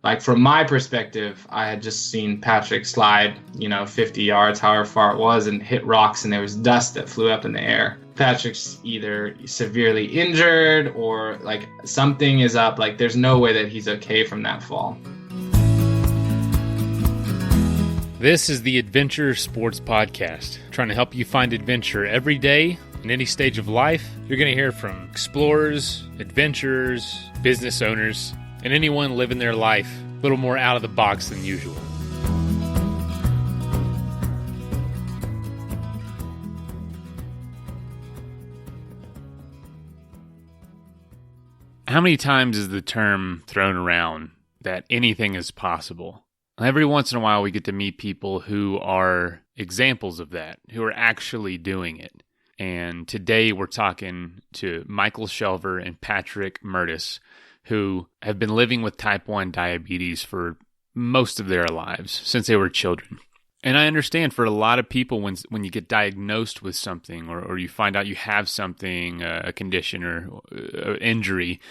like from my perspective, I had just seen Patrick slide, 50 yards, however far it was, and hit rocks, and there was dust that flew up in the air. Patrick's either severely injured or like something is up. Like there's no way that he's okay from that fall. This is the Adventure Sports Podcast, trying to help you find adventure every day in any stage of life. You're going to hear from explorers, adventurers, business owners, and anyone living their life a little more out of the box than usual. How many times is the term thrown around that anything is possible? Every once in a while we get to meet people who are examples of that, who are actually doing it. And today we're talking to Michael Shelver and Patrick Murtis, who have been living with type 1 diabetes for most of their lives, since they were children. And I understand for a lot of people when you get diagnosed with something or you find out you have something, a condition or injury,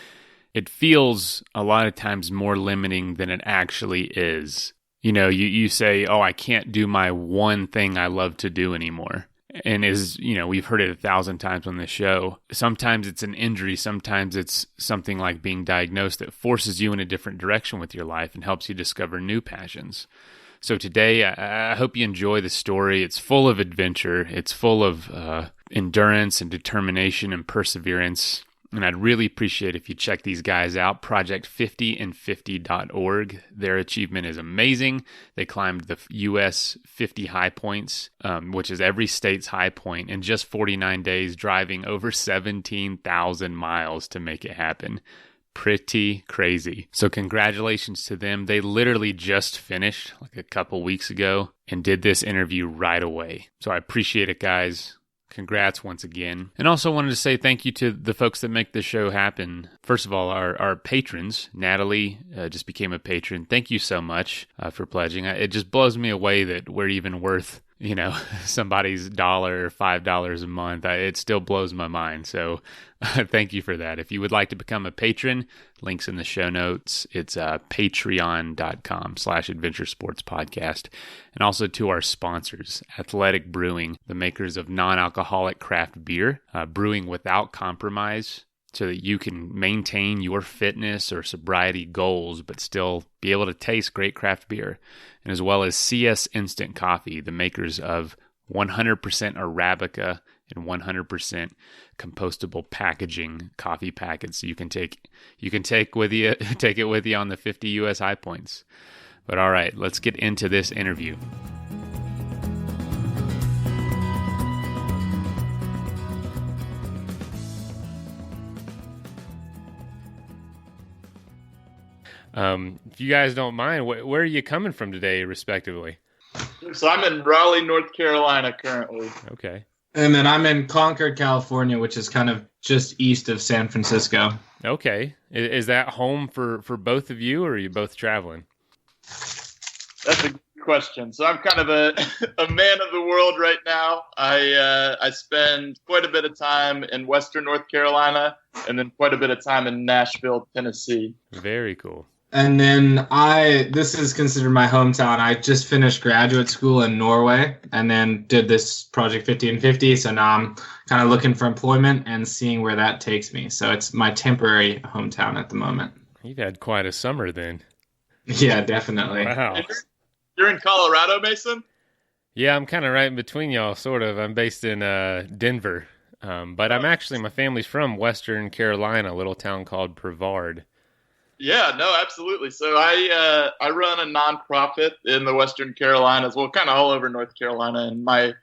it feels a lot of times more limiting than it actually is. You say, oh, I can't do my one thing I love to do anymore. And we've heard it 1,000 times on this show. Sometimes it's an injury. Sometimes it's something like being diagnosed that forces you in a different direction with your life and helps you discover new passions. So today, I hope you enjoy the story. It's full of adventure. It's full of endurance and determination and perseverance. And I'd really appreciate if you check these guys out, project50and50.org. Their achievement is amazing. They climbed the U.S. 50 Highpoints, which is every state's high point, in just 49 days, driving over 17,000 miles to make it happen. Pretty crazy. So congratulations to them. They literally just finished like a couple weeks ago and did this interview right away. So I appreciate it, guys. Congrats once again. And also wanted to say thank you to the folks that make this show happen. First of all, our patrons. Natalie just became a patron. Thank you so much for pledging. It just blows me away that we're even worth, somebody's $1 or $5 a month. It still blows my mind. So thank you for that. If you would like to become a patron, links in the show notes. It's patreon.com/Adventure Sports Podcast. And also to our sponsors, Athletic Brewing, the makers of non-alcoholic craft beer, brewing without compromise so that you can maintain your fitness or sobriety goals, but still be able to taste great craft beer. And as well as CS Instant Coffee, the makers of 100% Arabica and 100% compostable packaging coffee packets. So you can take it with you on the 50 US High Points. But all right, let's get into this interview. If you guys don't mind, where are you coming from today, respectively? So I'm in Raleigh, North Carolina currently. Okay. And then I'm in Concord, California, which is kind of just east of San Francisco. Okay. Is that home for both of you, or are you both traveling? That's a good question. So I'm kind of a man of the world right now. I spend quite a bit of time in Western North Carolina and then quite a bit of time in Nashville, Tennessee. Very cool. And then this is considered my hometown. I just finished graduate school in Norway and then did this Project 50 and 50. So now I'm kind of looking for employment and seeing where that takes me. So it's my temporary hometown at the moment. You've had quite a summer then. Yeah, definitely. Wow. You're in Colorado, Mason? Yeah, I'm kind of right in between y'all, sort of. I'm based in Denver. But my family's from Western Carolina, a little town called Persevered. Yeah, no, absolutely. So I run a nonprofit in the Western Carolinas, well, kind of all over North Carolina, and my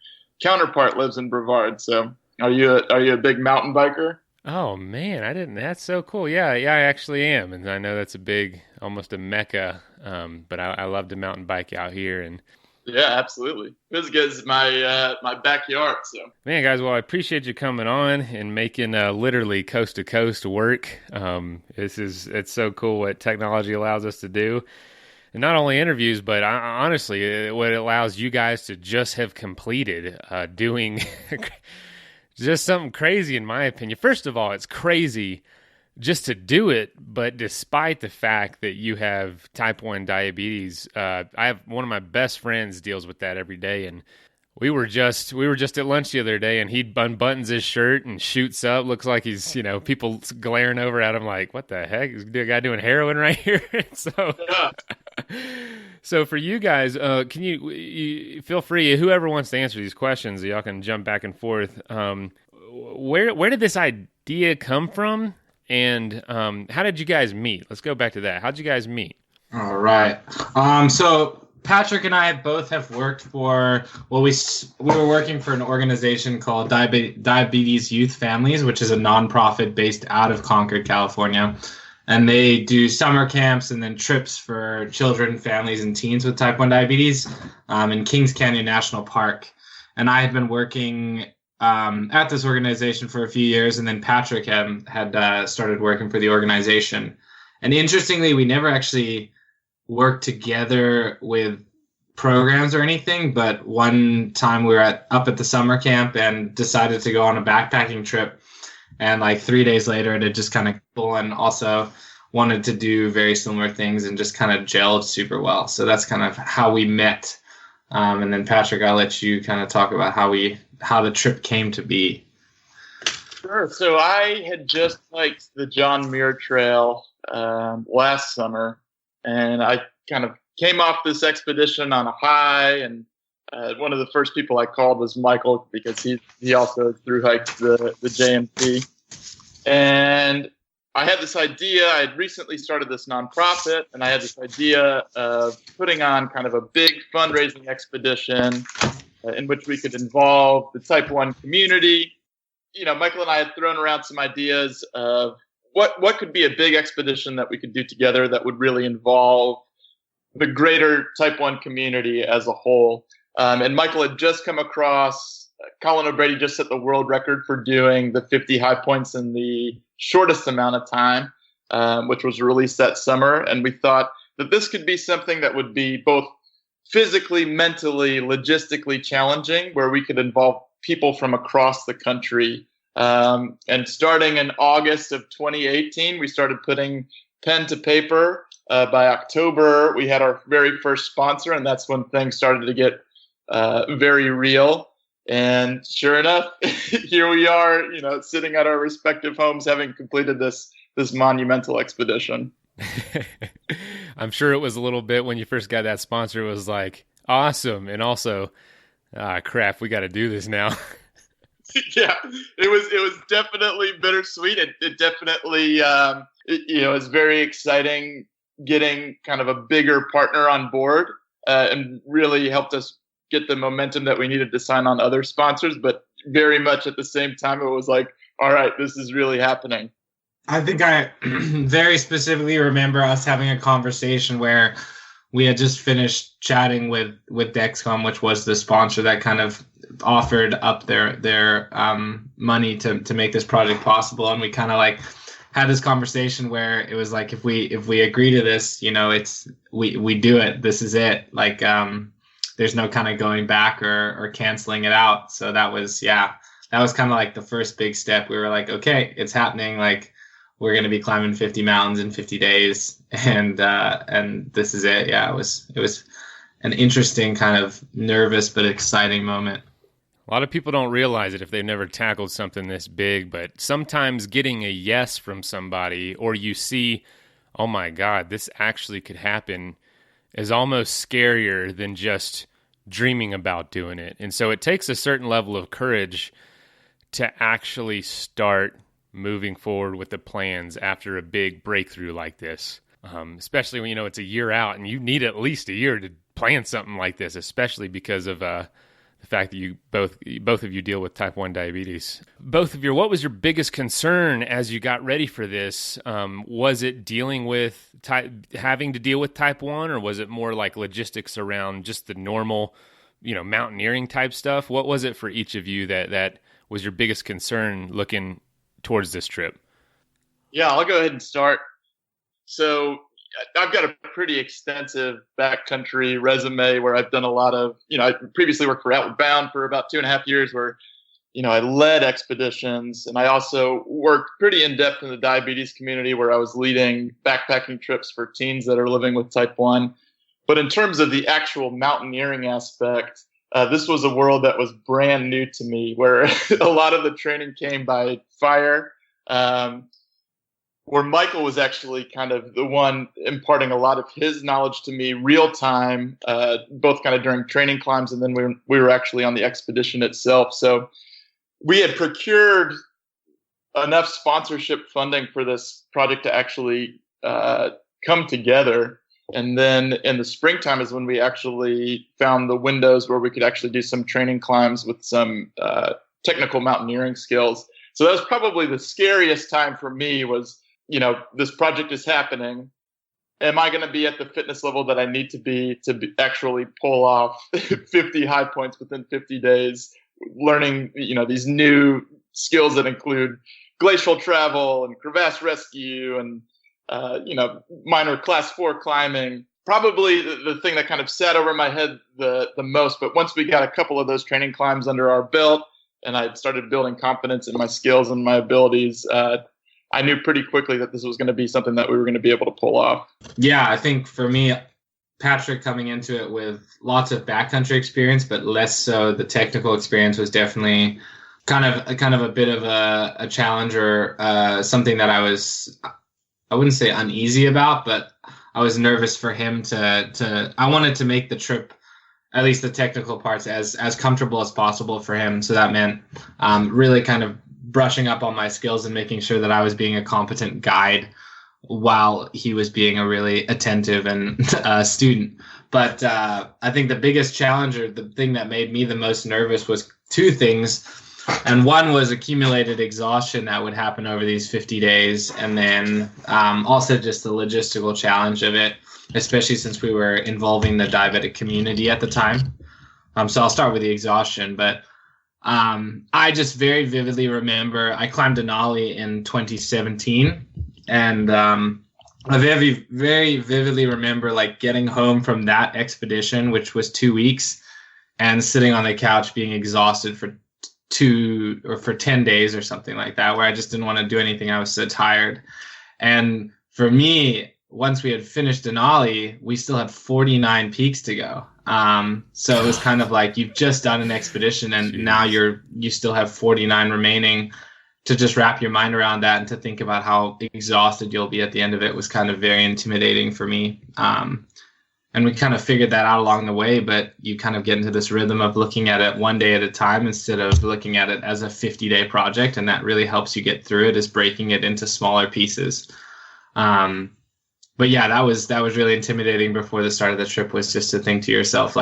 counterpart lives in Brevard. So are you a big mountain biker? Oh man, I didn't. That's so cool. Yeah, I actually am, and I know that's almost a mecca. But I love to mountain bike out here, and yeah, absolutely. It's good as my backyard. So man, guys, well, I appreciate you coming on and making literally coast to coast work. It's so cool what technology allows us to do. And not only interviews, but honestly, what it allows you guys to just have completed doing just something crazy, in my opinion. First of all, it's crazy just to do it. But despite the fact that you have type 1 diabetes, I have one of my best friends deals with that every day. And we were just at lunch the other day, and he unbuttons his shirt and shoots up. Looks like he's, people glaring over at him like, what the heck? Is the guy doing heroin right here? So for you guys, can you feel free, whoever wants to answer these questions, y'all can jump back and forth. Where did this idea come from? And how did you guys meet? Let's go back to that. How'd you guys meet? All right. So Patrick and I both have worked for, we were working for an organization called Diabetes Youth Families, which is a nonprofit based out of Concord, California. And they do summer camps and then trips for children, families, and teens with type 1 diabetes in Kings Canyon National Park. And I had been working at this organization for a few years, and then Patrick had started working for the organization. And interestingly, we never actually worked together with programs or anything, but one time we were up at the summer camp and decided to go on a backpacking trip. And like 3 days later, it had just kind of cool, and also wanted to do very similar things and just kind of gelled super well. So that's kind of how we met. And then Patrick, I'll let you kind of talk about how the trip came to be. Sure. So I had just hiked the John Muir Trail last summer, and I kind of came off this expedition on a high, and one of the first people I called was Michael, because he also thru hiked the JMC. And I had this idea. I had recently started this nonprofit, and I had this idea of putting on kind of a big fundraising expedition in which we could involve the type 1 community. Michael and I had thrown around some ideas of what could be a big expedition that we could do together that would really involve the greater type 1 community as a whole. And Michael had just come across, Colin O'Brady just set the world record for doing the 50 high points in the shortest amount of time, which was released that summer. And we thought that this could be something that would be both physically, mentally, logistically challenging, where we could involve people from across the country. And starting in August of 2018, we started putting pen to paper. By October, we had our very first sponsor, and that's when things started to get very real. And sure enough, here we are, sitting at our respective homes, having completed this monumental expedition. I'm sure it was a little bit when you first got that sponsor, it was like awesome, and also, crap, we got to do this now. Yeah, it was definitely bittersweet. It definitely is very exciting getting kind of a bigger partner on board, and really helped us get the momentum that we needed to sign on other sponsors. But very much at the same time, it was like, all right, this is really happening. I think I very specifically remember us having a conversation where we had just finished chatting with Dexcom, which was the sponsor that kind of offered up their money to make this project possible. And we kind of like had this conversation where it was like, if we agree to this, it's we do it. This is it. Like there's no kind of going back or canceling it out. So that was kind of like the first big step. We were like, okay, it's happening. Like, we're going to be climbing 50 mountains in 50 days. And this is it. Yeah, it was an interesting kind of nervous but exciting moment. A lot of people don't realize it if they've never tackled something this big, but sometimes getting a yes from somebody, or you see, oh my God, this actually could happen, is almost scarier than just dreaming about doing it. And so it takes a certain level of courage to actually start moving forward with the plans after a big breakthrough like this, especially when it's a year out and you need at least a year to plan something like this, especially because of the fact that you both of you deal with type 1 diabetes. What was your biggest concern as you got ready for this? Was it having to deal with type 1, or was it more like logistics around just the normal, mountaineering type stuff? What was it for each of you that was your biggest concern looking towards this trip? Yeah, I'll go ahead and start. So I've got a pretty extensive backcountry resume where I've done a lot of, I previously worked for Outward Bound for about 2.5 years, where, I led expeditions, and I also worked pretty in depth in the diabetes community where I was leading backpacking trips for teens that are living with type 1. But in terms of the actual mountaineering aspect, this was a world that was brand new to me, where a lot of the training came by fire, where Michael was actually kind of the one imparting a lot of his knowledge to me real time, both kind of during training climbs, and then we were actually on the expedition itself. So we had procured enough sponsorship funding for this project to actually come together. And then in the springtime is when we actually found the windows where we could actually do some training climbs with some technical mountaineering skills. So that was probably the scariest time for me was, this project is happening. Am I going to be at the fitness level that I need to be actually pull off 50 high points within 50 days, learning, these new skills that include glacial travel and crevasse rescue and minor class 4 climbing. Probably the thing that kind of sat over my head the most. But once we got a couple of those training climbs under our belt and I started building confidence in my skills and my abilities, I knew pretty quickly that this was going to be something that we were going to be able to pull off. Yeah, I think for me, Patrick coming into it with lots of backcountry experience, but less so the technical experience, was definitely kind of a bit of a challenge, or something that I wouldn't say uneasy about, but I was nervous for him I wanted to make the trip, at least the technical parts, as comfortable as possible for him. So that meant really kind of brushing up on my skills and making sure that I was being a competent guide while he was being a really attentive and student. But I think the biggest challenge, or the thing that made me the most nervous, was two things. And one was accumulated exhaustion that would happen over these 50 days. And then also just the logistical challenge of it, especially since we were involving the diabetic community at the time. So I'll start with the exhaustion. But I just very vividly remember I climbed Denali in 2017. And I very, very vividly remember getting home from that expedition, which was 2 weeks, and sitting on the couch being exhausted for 10 days or something like that, where I just didn't want to do anything. I was so tired. And for me, once we had finished Denali, we still had 49 peaks to go. So it was kind of like you've just done an expedition and now you still have 49 remaining. To just wrap your mind around that and to think about how exhausted you'll be at the end of it was kind of very intimidating for me. And we kind of figured that out along the way, but you kind of get into this rhythm of looking at it one day at a time instead of looking at it as a 50-day project. And that really helps you get through it, is breaking it into smaller pieces. But yeah, that was really intimidating before the start of the trip, was just to think to yourself,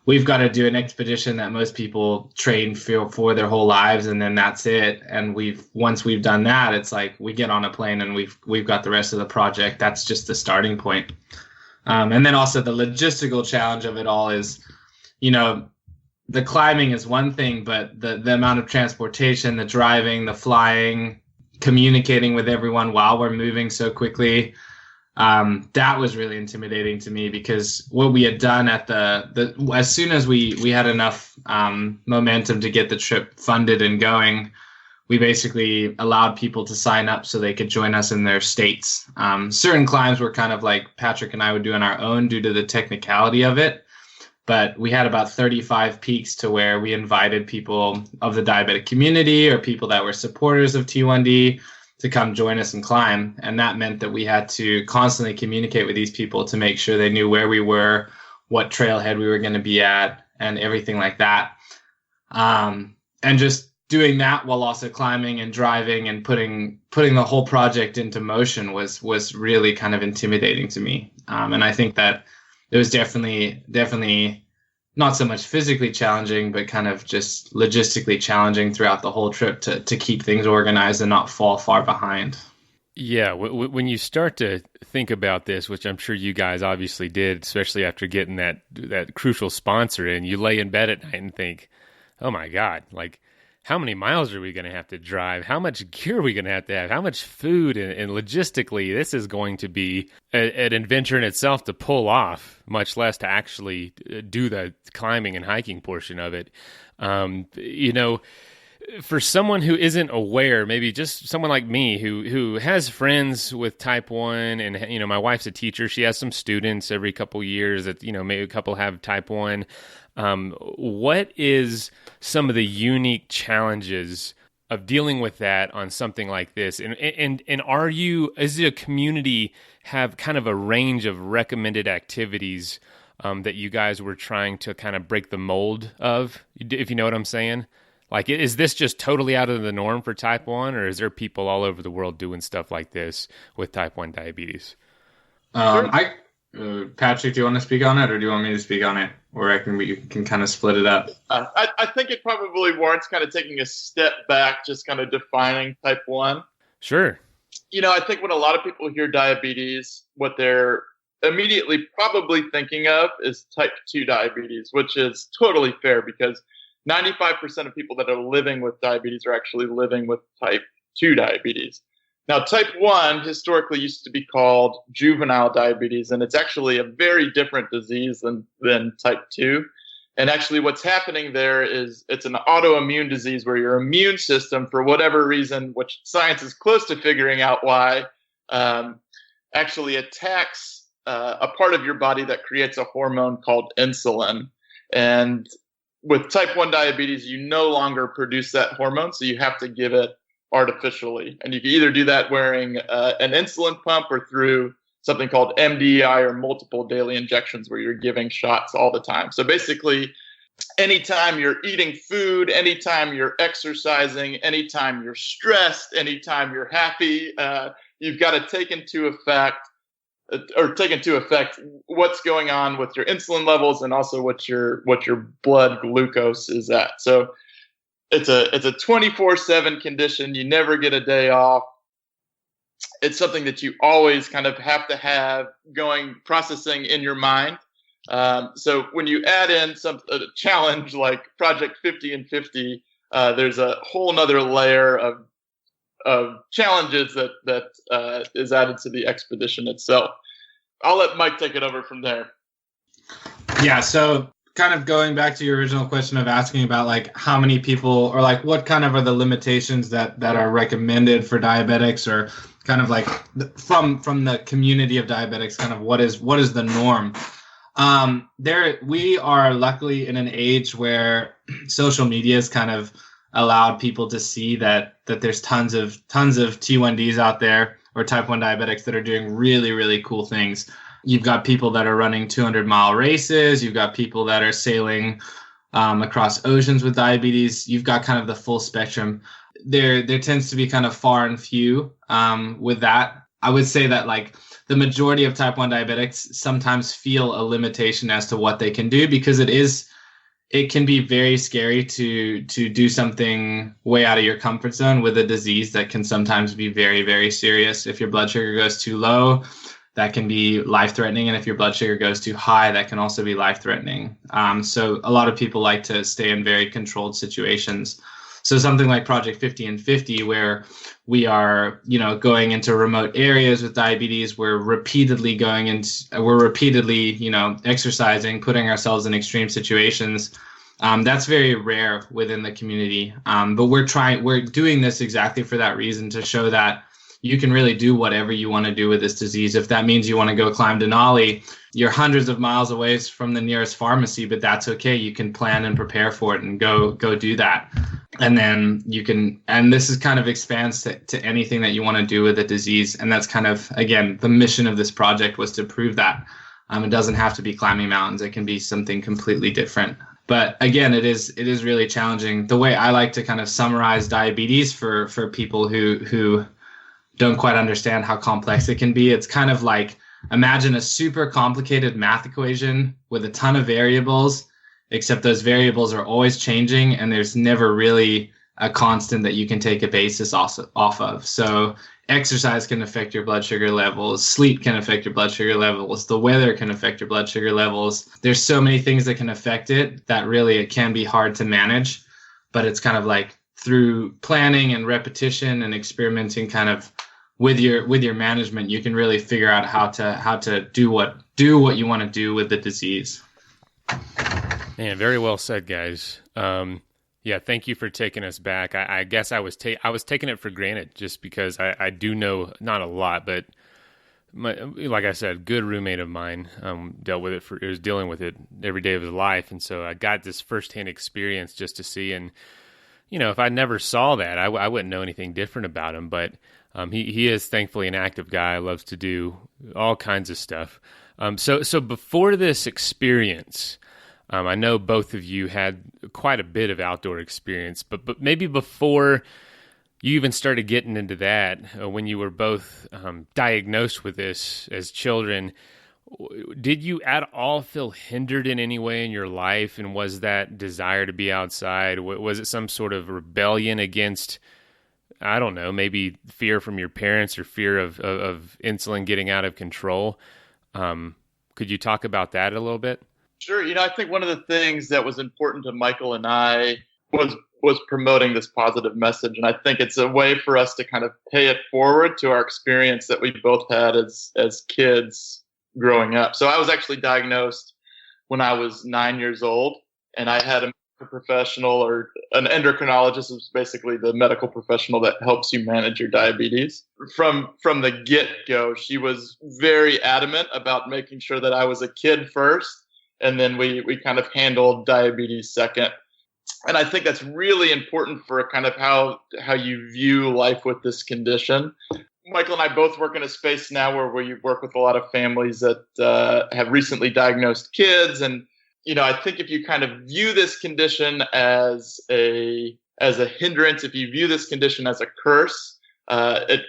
we've got to do an expedition that most people train for their whole lives, and then that's it. And once we've done that, it's like we get on a plane and we've got the rest of the project. That's just the starting point. And then also the logistical challenge of it all is, the climbing is one thing, but the amount of transportation, the driving, the flying, communicating with everyone while we're moving so quickly. That was really intimidating to me, because what we had done at as soon as we had enough momentum to get the trip funded and going, we basically allowed people to sign up so they could join us in their states. Certain climbs were kind of like Patrick and I would do on our own due to the technicality of it. But we had about 35 peaks to where we invited people of the diabetic community or people that were supporters of T1D to come join us and climb. And that meant that we had to constantly communicate with these people to make sure they knew where we were, what trailhead we were going to be at, and everything like that. And just doing that while also climbing and driving and putting the whole project into motion was really kind of intimidating to me. And I think that it was definitely not so much physically challenging, but kind of just logistically challenging throughout the whole trip to keep things organized and not fall far behind. Yeah, when you start to think about this, which I'm sure you guys obviously did, especially after getting that crucial sponsor in, you lay in bed at night and think, oh my God, how many miles are we going to have to drive? How much gear are we going to have? How much food? And logistically, this is going to be an adventure in itself to pull off, much less to actually do the climbing and hiking portion of it. for someone who isn't aware, maybe just someone like me who has friends with type 1, and my wife's a teacher, she has some students every couple years that maybe a couple have type 1. What is some of the unique challenges of dealing with that on something like this? And is it a community have kind of a range of recommended activities that you guys were trying to kind of break the mold of, if you know what I'm saying? Like, is this just totally out of the norm for type 1, or is there people all over the world doing stuff like this with type 1 diabetes? Patrick, do you want to speak on it, or do you want me to speak on it? Or we can kind of split it up. I think it probably warrants kind of taking a step back, just kind of defining type 1. Sure. I think when a lot of people hear diabetes, what they're immediately probably thinking of is type 2 diabetes, which is totally fair because 95% of people that are living with diabetes are actually living with type 2 diabetes. Now, type 1 historically used to be called juvenile diabetes, and it's actually a very different disease than type 2. And actually what's happening there is it's an autoimmune disease where your immune system, for whatever reason, which science is close to figuring out why, actually attacks a part of your body that creates a hormone called insulin. And with type 1 diabetes, you no longer produce that hormone, so you have to give it artificially. And you can either do that wearing an insulin pump or through something called MDI, or multiple daily injections, where you're giving shots all the time. So basically, anytime you're eating food, anytime you're exercising, anytime you're stressed, anytime you're happy, you've got to take into effect what's going on with your insulin levels and also what your blood glucose is at. So it's a 24/7 condition. You never get a day off. It's something that you always kind of have to have processing in your mind. So when you add in a challenge like Project 50 and 50, there's a whole nother layer of challenges that is added to the expedition itself. I'll let Mike take it over from there. Yeah, so kind of going back to your original question of asking about like how many people, or like what kind of are the limitations that are recommended for diabetics, or kind of like from the community of diabetics, kind of what is the norm. We are luckily in an age where social media has kind of allowed people to see that there's tons of T1Ds out there, or type 1 diabetics, that are doing really, really cool things. You've got people that are running 200-mile races. You've got people that are sailing across oceans with diabetes. You've got kind of the full spectrum. There tends to be kind of far and few with that. I would say that like the majority of type 1 diabetics sometimes feel a limitation as to what they can do, because it can be very scary to do something way out of your comfort zone with a disease that can sometimes be very, very serious. If your blood sugar goes too low, that can be life-threatening. And if your blood sugar goes too high, that can also be life-threatening. So a lot of people like to stay in very controlled situations. So something like Project 50 and 50, where we are, going into remote areas with diabetes, we're repeatedly, exercising, putting ourselves in extreme situations. That's very rare within the community. But we're doing this exactly for that reason, to show that you can really do whatever you want to do with this disease. If that means you want to go climb Denali, you're hundreds of miles away from the nearest pharmacy, but that's okay. You can plan and prepare for it and go do that. And then and this is kind of expands to anything that you want to do with a disease. And that's kind of, again, the mission of this project was to prove that. It doesn't have to be climbing mountains. It can be something completely different. But again, it is really challenging. The way I like to kind of summarize diabetes for people who don't quite understand how complex it can be, it's kind of like, imagine a super complicated math equation with a ton of variables, except those variables are always changing, and there's never really a constant that you can take a basis off of. So exercise can affect your blood sugar levels, sleep can affect your blood sugar levels, the weather can affect your blood sugar levels. There's so many things that can affect it that really it can be hard to manage, but it's kind of like through planning and repetition and experimenting kind of with your management, you can really figure out how to do what you want to do with the disease. Man, very well said, guys. Yeah, thank you for taking us back. I guess I was taking it for granted just because I do know not a lot, but like I said, good roommate of mine was dealing with it every day of his life, and so I got this firsthand experience just to see. And if I never saw that, I wouldn't know anything different about him. But he is thankfully an active guy, loves to do all kinds of stuff. So before this experience. I know both of you had quite a bit of outdoor experience, but maybe before you even started getting into that, when you were both diagnosed with this as children, did you at all feel hindered in any way in your life? And was that desire to be outside, was it some sort of rebellion against, I don't know, maybe fear from your parents or fear of insulin getting out of control? Could you talk about that a little bit? Sure. I think one of the things that was important to Michael and I was promoting this positive message. And I think it's a way for us to kind of pay it forward to our experience that we both had as kids growing up. So I was actually diagnosed when I was 9 years old, and I had a professional, or an endocrinologist, is basically the medical professional that helps you manage your diabetes. From the get-go, she was very adamant about making sure that I was a kid first, and then we kind of handled diabetes second. And I think that's really important for kind of how you view life with this condition. Michael and I both work in a space now where we work with a lot of families that have recently diagnosed kids. And, I think if you kind of view this condition as a hindrance, if you view this condition as a curse, that's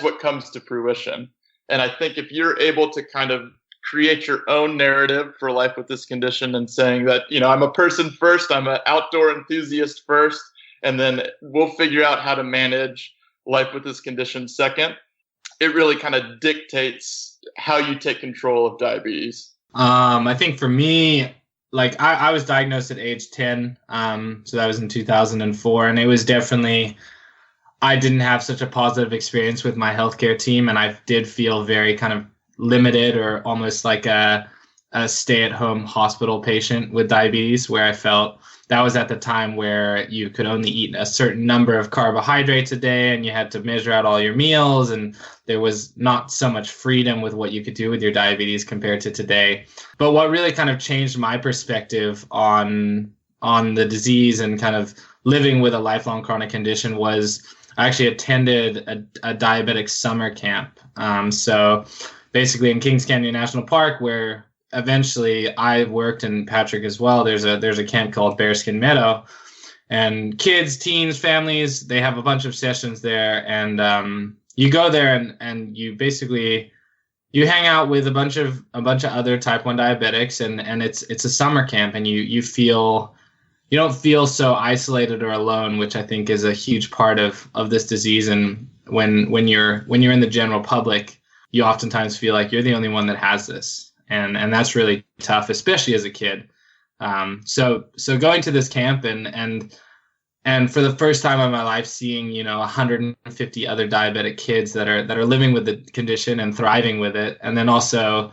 what comes to fruition. And I think if you're able to kind of create your own narrative for life with this condition and saying that, I'm a person first, I'm an outdoor enthusiast first, and then we'll figure out how to manage life with this condition second, it really kind of dictates how you take control of diabetes. I think for me, like I was diagnosed at age 10. So that was in 2004. And it was definitely, I didn't have such a positive experience with my healthcare team. And I did feel very kind of limited, or almost like a stay-at-home hospital patient with diabetes, where I felt that was at the time where you could only eat a certain number of carbohydrates a day, and you had to measure out all your meals, and there was not so much freedom with what you could do with your diabetes compared to today. But what really kind of changed my perspective on the disease and kind of living with a lifelong chronic condition was I actually attended a diabetic summer camp. So basically in Kings Canyon National Park, where eventually I worked, and Patrick as well, there's a camp called Bearskin Meadow, and kids, teens, families, they have a bunch of sessions there. And you go there and you basically, you hang out with a bunch of other type 1 diabetics, and it's a summer camp, and you don't feel so isolated or alone, which I think is a huge part of this disease. And when you're in the general public, you oftentimes feel like you're the only one that has this. And that's really tough, especially as a kid. So going to this camp and for the first time in my life, seeing, 150 other diabetic kids that are living with the condition and thriving with it. And then also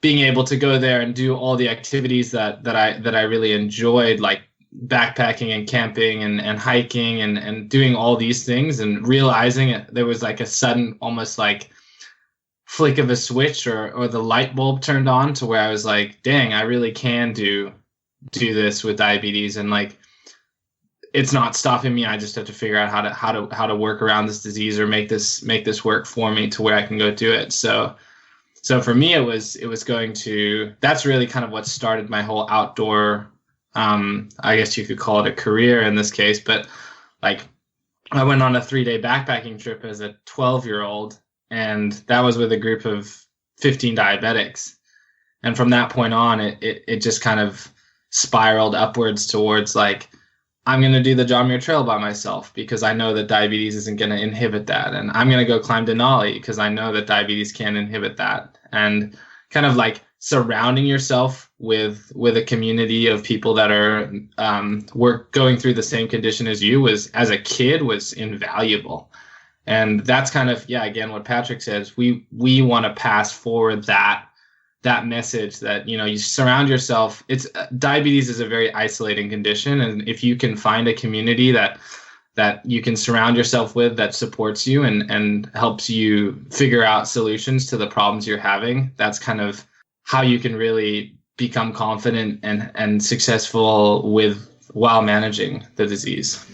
being able to go there and do all the activities that I really enjoyed, like backpacking and camping and hiking and doing all these things, and realizing there was like a sudden, almost like flick of a switch, or the light bulb turned on, to where I was like, dang, I really can do this with diabetes, and like it's not stopping me. I just have to figure out how to work around this disease, or make this work for me to where I can go do it. So for me, it was going to, that's really kind of what started my whole outdoor, I guess you could call it a career in this case, but like I went on a 3-day backpacking trip as a 12-year-old, and that was with a group of 15 diabetics. And from that point on, it just kind of spiraled upwards towards like, I'm going to do the John Muir Trail by myself because I know that diabetes isn't going to inhibit that. And I'm going to go climb Denali because I know that diabetes can inhibit that. And kind of like surrounding yourself with a community of people that are going through the same condition as you as a kid was invaluable. And that's kind of, again, what Patrick says, we want to pass forward that that message that, you surround yourself. Diabetes is a very isolating condition. And if you can find a community that you can surround yourself with, that supports you and helps you figure out solutions to the problems you're having, that's kind of how you can really become confident and successful while managing the disease.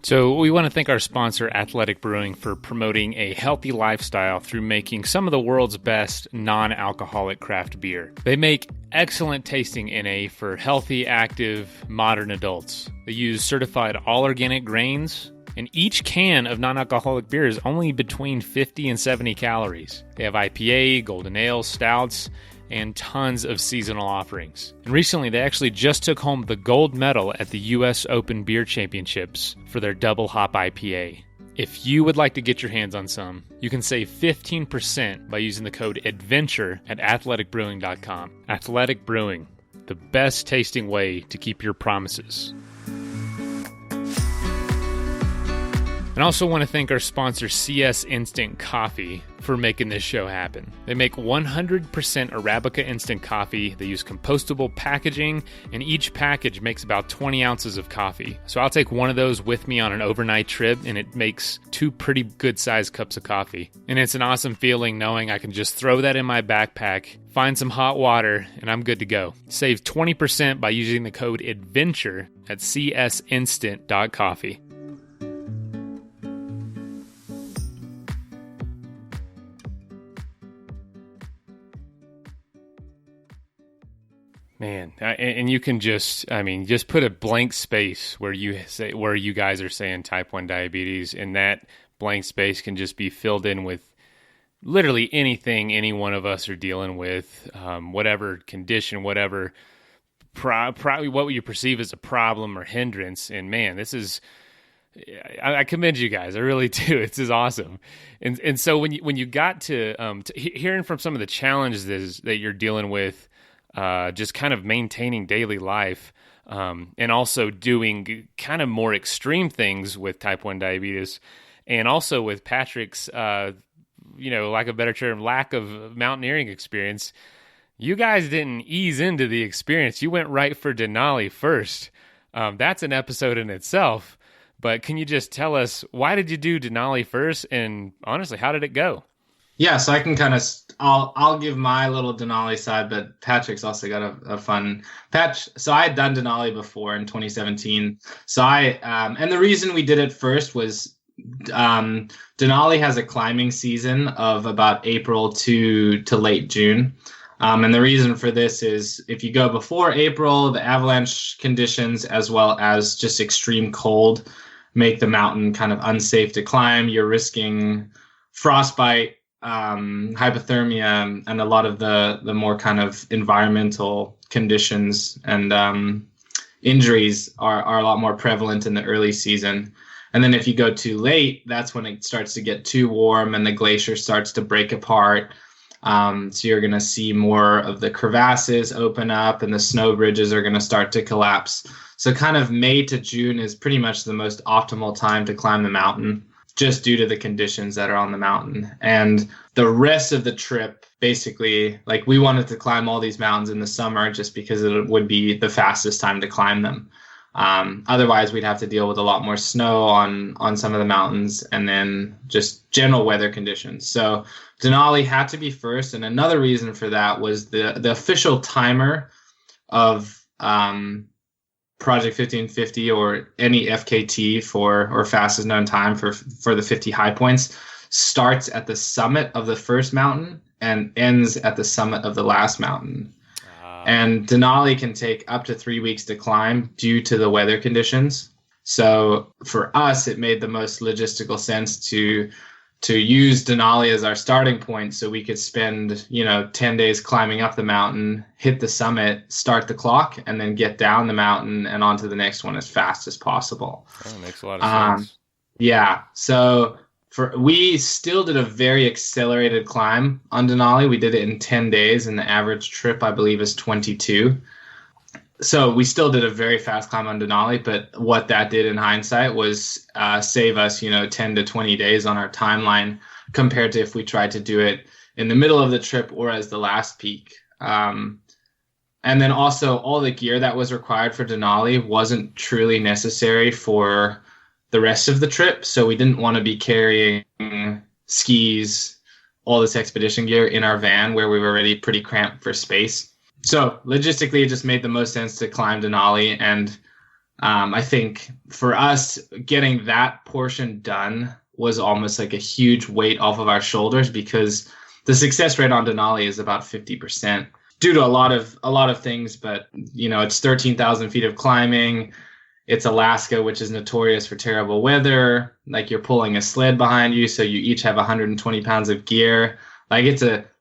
So we want to thank our sponsor, Athletic Brewing, for promoting a healthy lifestyle through making some of the world's best non-alcoholic craft beer. They make excellent tasting NA for healthy, active, modern adults. They use certified all-organic grains, and each can of non-alcoholic beer is only between 50 and 70 calories. They have IPA, golden ale, stouts, and tons of seasonal offerings. And recently, they actually just took home the gold medal at the U.S. Open Beer Championships for their double hop IPA. If you would like to get your hands on some, you can save 15% by using the code ADVENTURE at athleticbrewing.com. Athletic Brewing, the best tasting way to keep your promises. And I also want to thank our sponsor, CS Instant Coffee, for making this show happen. They make 100% Arabica instant coffee. They use compostable packaging, and each package makes about 20 ounces of coffee. So I'll take one of those with me on an overnight trip, and it makes 2 pretty good-sized cups of coffee. And it's an awesome feeling knowing I can just throw that in my backpack, find some hot water, and I'm good to go. Save 20% by using the code ADVENTURE at csinstant.coffee. Man, and you can just put a blank space where you guys are saying type 1 diabetes, and that blank space can just be filled in with literally anything any one of us are dealing with, whatever condition, whatever probably what you perceive as a problem or hindrance. And man, I commend you guys. I really do. This is awesome. And so when you got to hearing from some of the challenges that you're dealing with, just kind of maintaining daily life, and also doing kind of more extreme things with type 1 diabetes, and also with Patrick's, lack of a better term, lack of mountaineering experience. You guys didn't ease into the experience. You went right for Denali first. That's an episode in itself. But can you just tell us, why did you do Denali first? And honestly, how did it go? Yeah, so I can kind of, I'll give my little Denali side, but Patrick's also got a fun patch. So I had done Denali before in 2017. So and the reason we did it first was Denali has a climbing season of about April to late June. And the reason for this is if you go before April, the avalanche conditions as well as just extreme cold make the mountain kind of unsafe to climb. You're risking frostbite, hypothermia, and a lot of the more kind of environmental conditions and injuries are a lot more prevalent in the early season. And then if you go too late, that's when it starts to get too warm and the glacier starts to break apart. So you're going to see more of the crevasses open up and the snow bridges are going to start to collapse. So kind of May to June is pretty much the most optimal time to climb the mountain, just due to the conditions that are on the mountain. And the rest of the trip, basically, like we wanted to climb all these mountains in the summer just because it would be the fastest time to climb them. Otherwise, we'd have to deal with a lot more snow on some of the mountains and then just general weather conditions. So Denali had to be first. And another reason for that was the official timer of Project 1550 or any FKT or fastest known time for the 50 Highpoints starts at the summit of the first mountain and ends at the summit of the last mountain. And Denali can take up to 3 weeks to climb due to the weather conditions. So for us, it made the most logistical sense to use Denali as our starting point so we could spend, 10 days climbing up the mountain, hit the summit, start the clock, and then get down the mountain and onto the next one as fast as possible. That makes a lot of sense. Yeah. So we still did a very accelerated climb on Denali. We did it in 10 days, and the average trip, I believe, is 22. So we still did a very fast climb on Denali, but what that did in hindsight was save us, 10 to 20 days on our timeline compared to if we tried to do it in the middle of the trip or as the last peak. And then also all the gear that was required for Denali wasn't truly necessary for the rest of the trip. So we didn't want to be carrying skis, all this expedition gear in our van where we were already pretty cramped for space. So logistically, it just made the most sense to climb Denali. And I think for us, getting that portion done was almost like a huge weight off of our shoulders, because the success rate on Denali is about 50%. Due to a lot of things, but it's 13,000 feet of climbing. It's Alaska, which is notorious for terrible weather. Like, you're pulling a sled behind you, so you each have 120 pounds of gear. Like,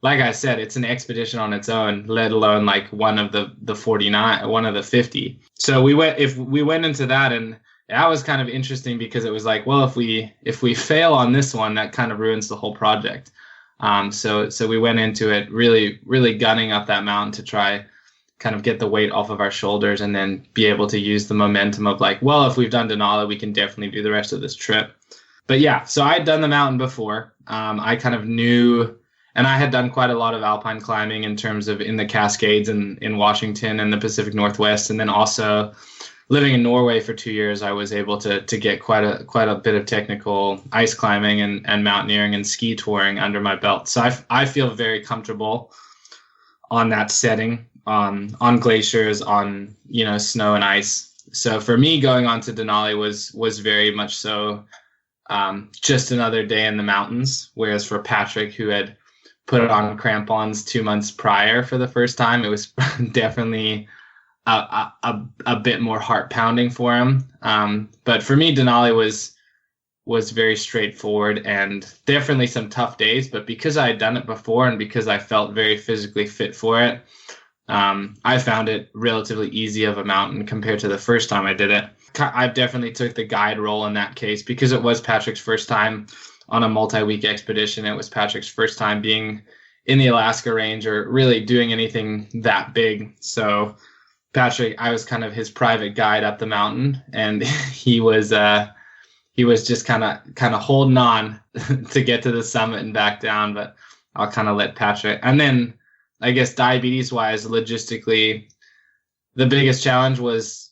like I said, it's an expedition on its own, let alone like one of the 49, one of the 50. So we went into that, and that was kind of interesting because it was like, well, if we fail on this one, that kind of ruins the whole project. So we went into it really, really gunning up that mountain to try kind of get the weight off of our shoulders, and then be able to use the momentum of like, well, if we've done Denali, we can definitely do the rest of this trip. But yeah, so I had done the mountain before. I kind of knew, and I had done quite a lot of alpine climbing in terms of in the Cascades and in Washington and the Pacific Northwest. And then also living in Norway for 2 years, I was able to get quite a bit of technical ice climbing and mountaineering and ski touring under my belt. So I feel very comfortable on that setting, on glaciers, on snow and ice. So for me, going on to Denali was very much so just another day in the mountains. Whereas for Patrick, who had put on crampons 2 months prior for the first time, it was definitely a bit more heart pounding for him. But for me, Denali was very straightforward, and definitely some tough days. But because I had done it before, and because I felt very physically fit for it, I found it relatively easy of a mountain compared to the first time I did it. I definitely took the guide role in that case because it was Patrick's first time on a multi-week expedition. It was Patrick's first time being in the Alaska range or really doing anything that big. So Patrick, I was kind of his private guide up the mountain, and he was just kind of holding on to get to the summit and back down. But I'll kind of let Patrick. And then I guess diabetes wise, logistically, the biggest challenge was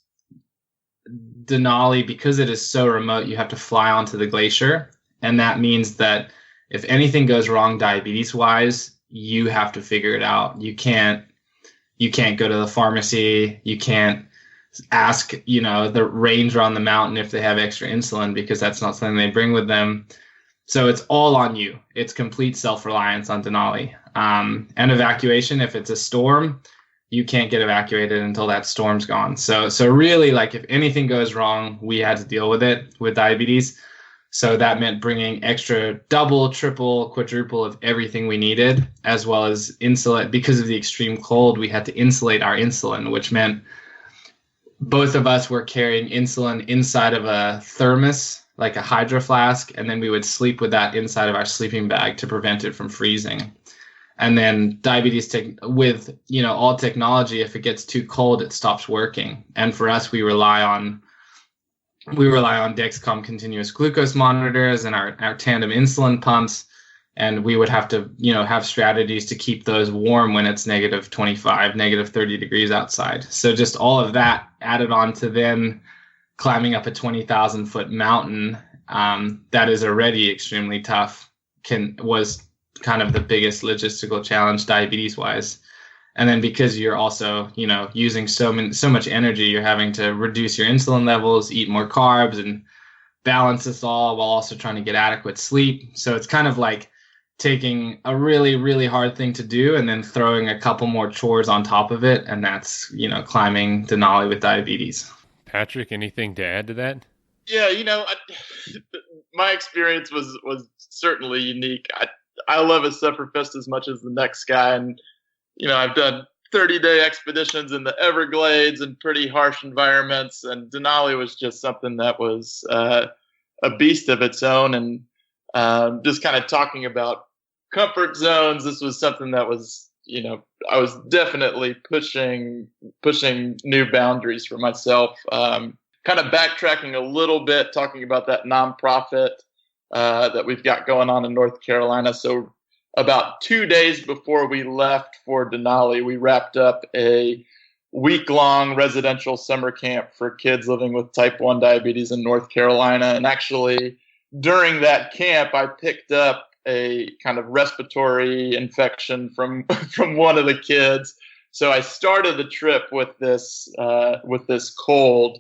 Denali. Because it is so remote, you have to fly onto the glacier. And that means that if anything goes wrong diabetes wise, you have to figure it out. You can't go to the pharmacy. You can't ask, the ranger on the mountain if they have extra insulin, because that's not something they bring with them. So it's all on you. It's complete self-reliance on Denali. And evacuation, if it's a storm, you can't get evacuated until that storm's gone. So really, like, if anything goes wrong, we had to deal with it with diabetes. So that meant bringing extra double, triple, quadruple of everything we needed, as well as insulate. Because of the extreme cold, we had to insulate our insulin, which meant both of us were carrying insulin inside of a thermos, like a hydro flask, and then we would sleep with that inside of our sleeping bag to prevent it from freezing. And then diabetes, with all technology, if it gets too cold, it stops working. And for us, we rely on Dexcom continuous glucose monitors and our tandem insulin pumps. And we would have to, have strategies to keep those warm when it's negative 25, negative 30 degrees outside. So just all of that added on to then climbing up a 20,000 foot mountain that is already extremely tough was kind of the biggest logistical challenge diabetes wise. And then because you're also, using so much energy, you're having to reduce your insulin levels, eat more carbs, and balance this all while also trying to get adequate sleep. So it's kind of like taking a really, really hard thing to do and then throwing a couple more chores on top of it. And that's, climbing Denali with diabetes. Patrick, anything to add to that? Yeah, my experience was certainly unique. I love a Sufferfest as much as the next guy. And, I've done 30-day expeditions in the Everglades and pretty harsh environments. And Denali was just something that was a beast of its own. And just kind of talking about comfort zones, this was something that was, I was definitely pushing new boundaries for myself. Kind of backtracking a little bit, talking about that nonprofit. that we've got going on in North Carolina. So about 2 days before we left for Denali, we wrapped up a week-long residential summer camp for kids living with type 1 diabetes in North Carolina. And actually, during that camp, I picked up a kind of respiratory infection from one of the kids. So I started the trip with this cold,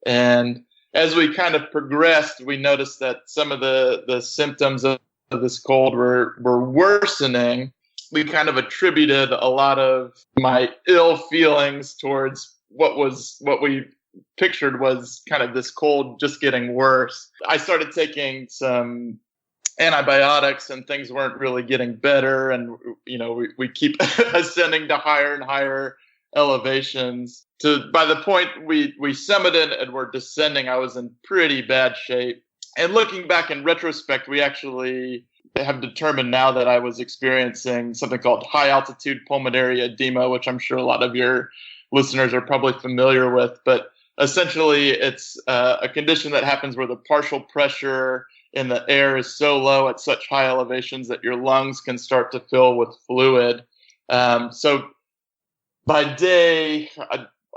and as we kind of progressed, we noticed that some of the symptoms of this cold were worsening. We kind of attributed a lot of my ill feelings towards what we pictured was kind of this cold just getting worse. I started taking some antibiotics and things weren't really getting better. And, we keep ascending to higher and higher elevations. By the point we summited and were descending, I was in pretty bad shape. And looking back in retrospect, we actually have determined now that I was experiencing something called high altitude pulmonary edema, which I'm sure a lot of your listeners are probably familiar with. But essentially, it's a condition that happens where the partial pressure in the air is so low at such high elevations that your lungs can start to fill with fluid. So by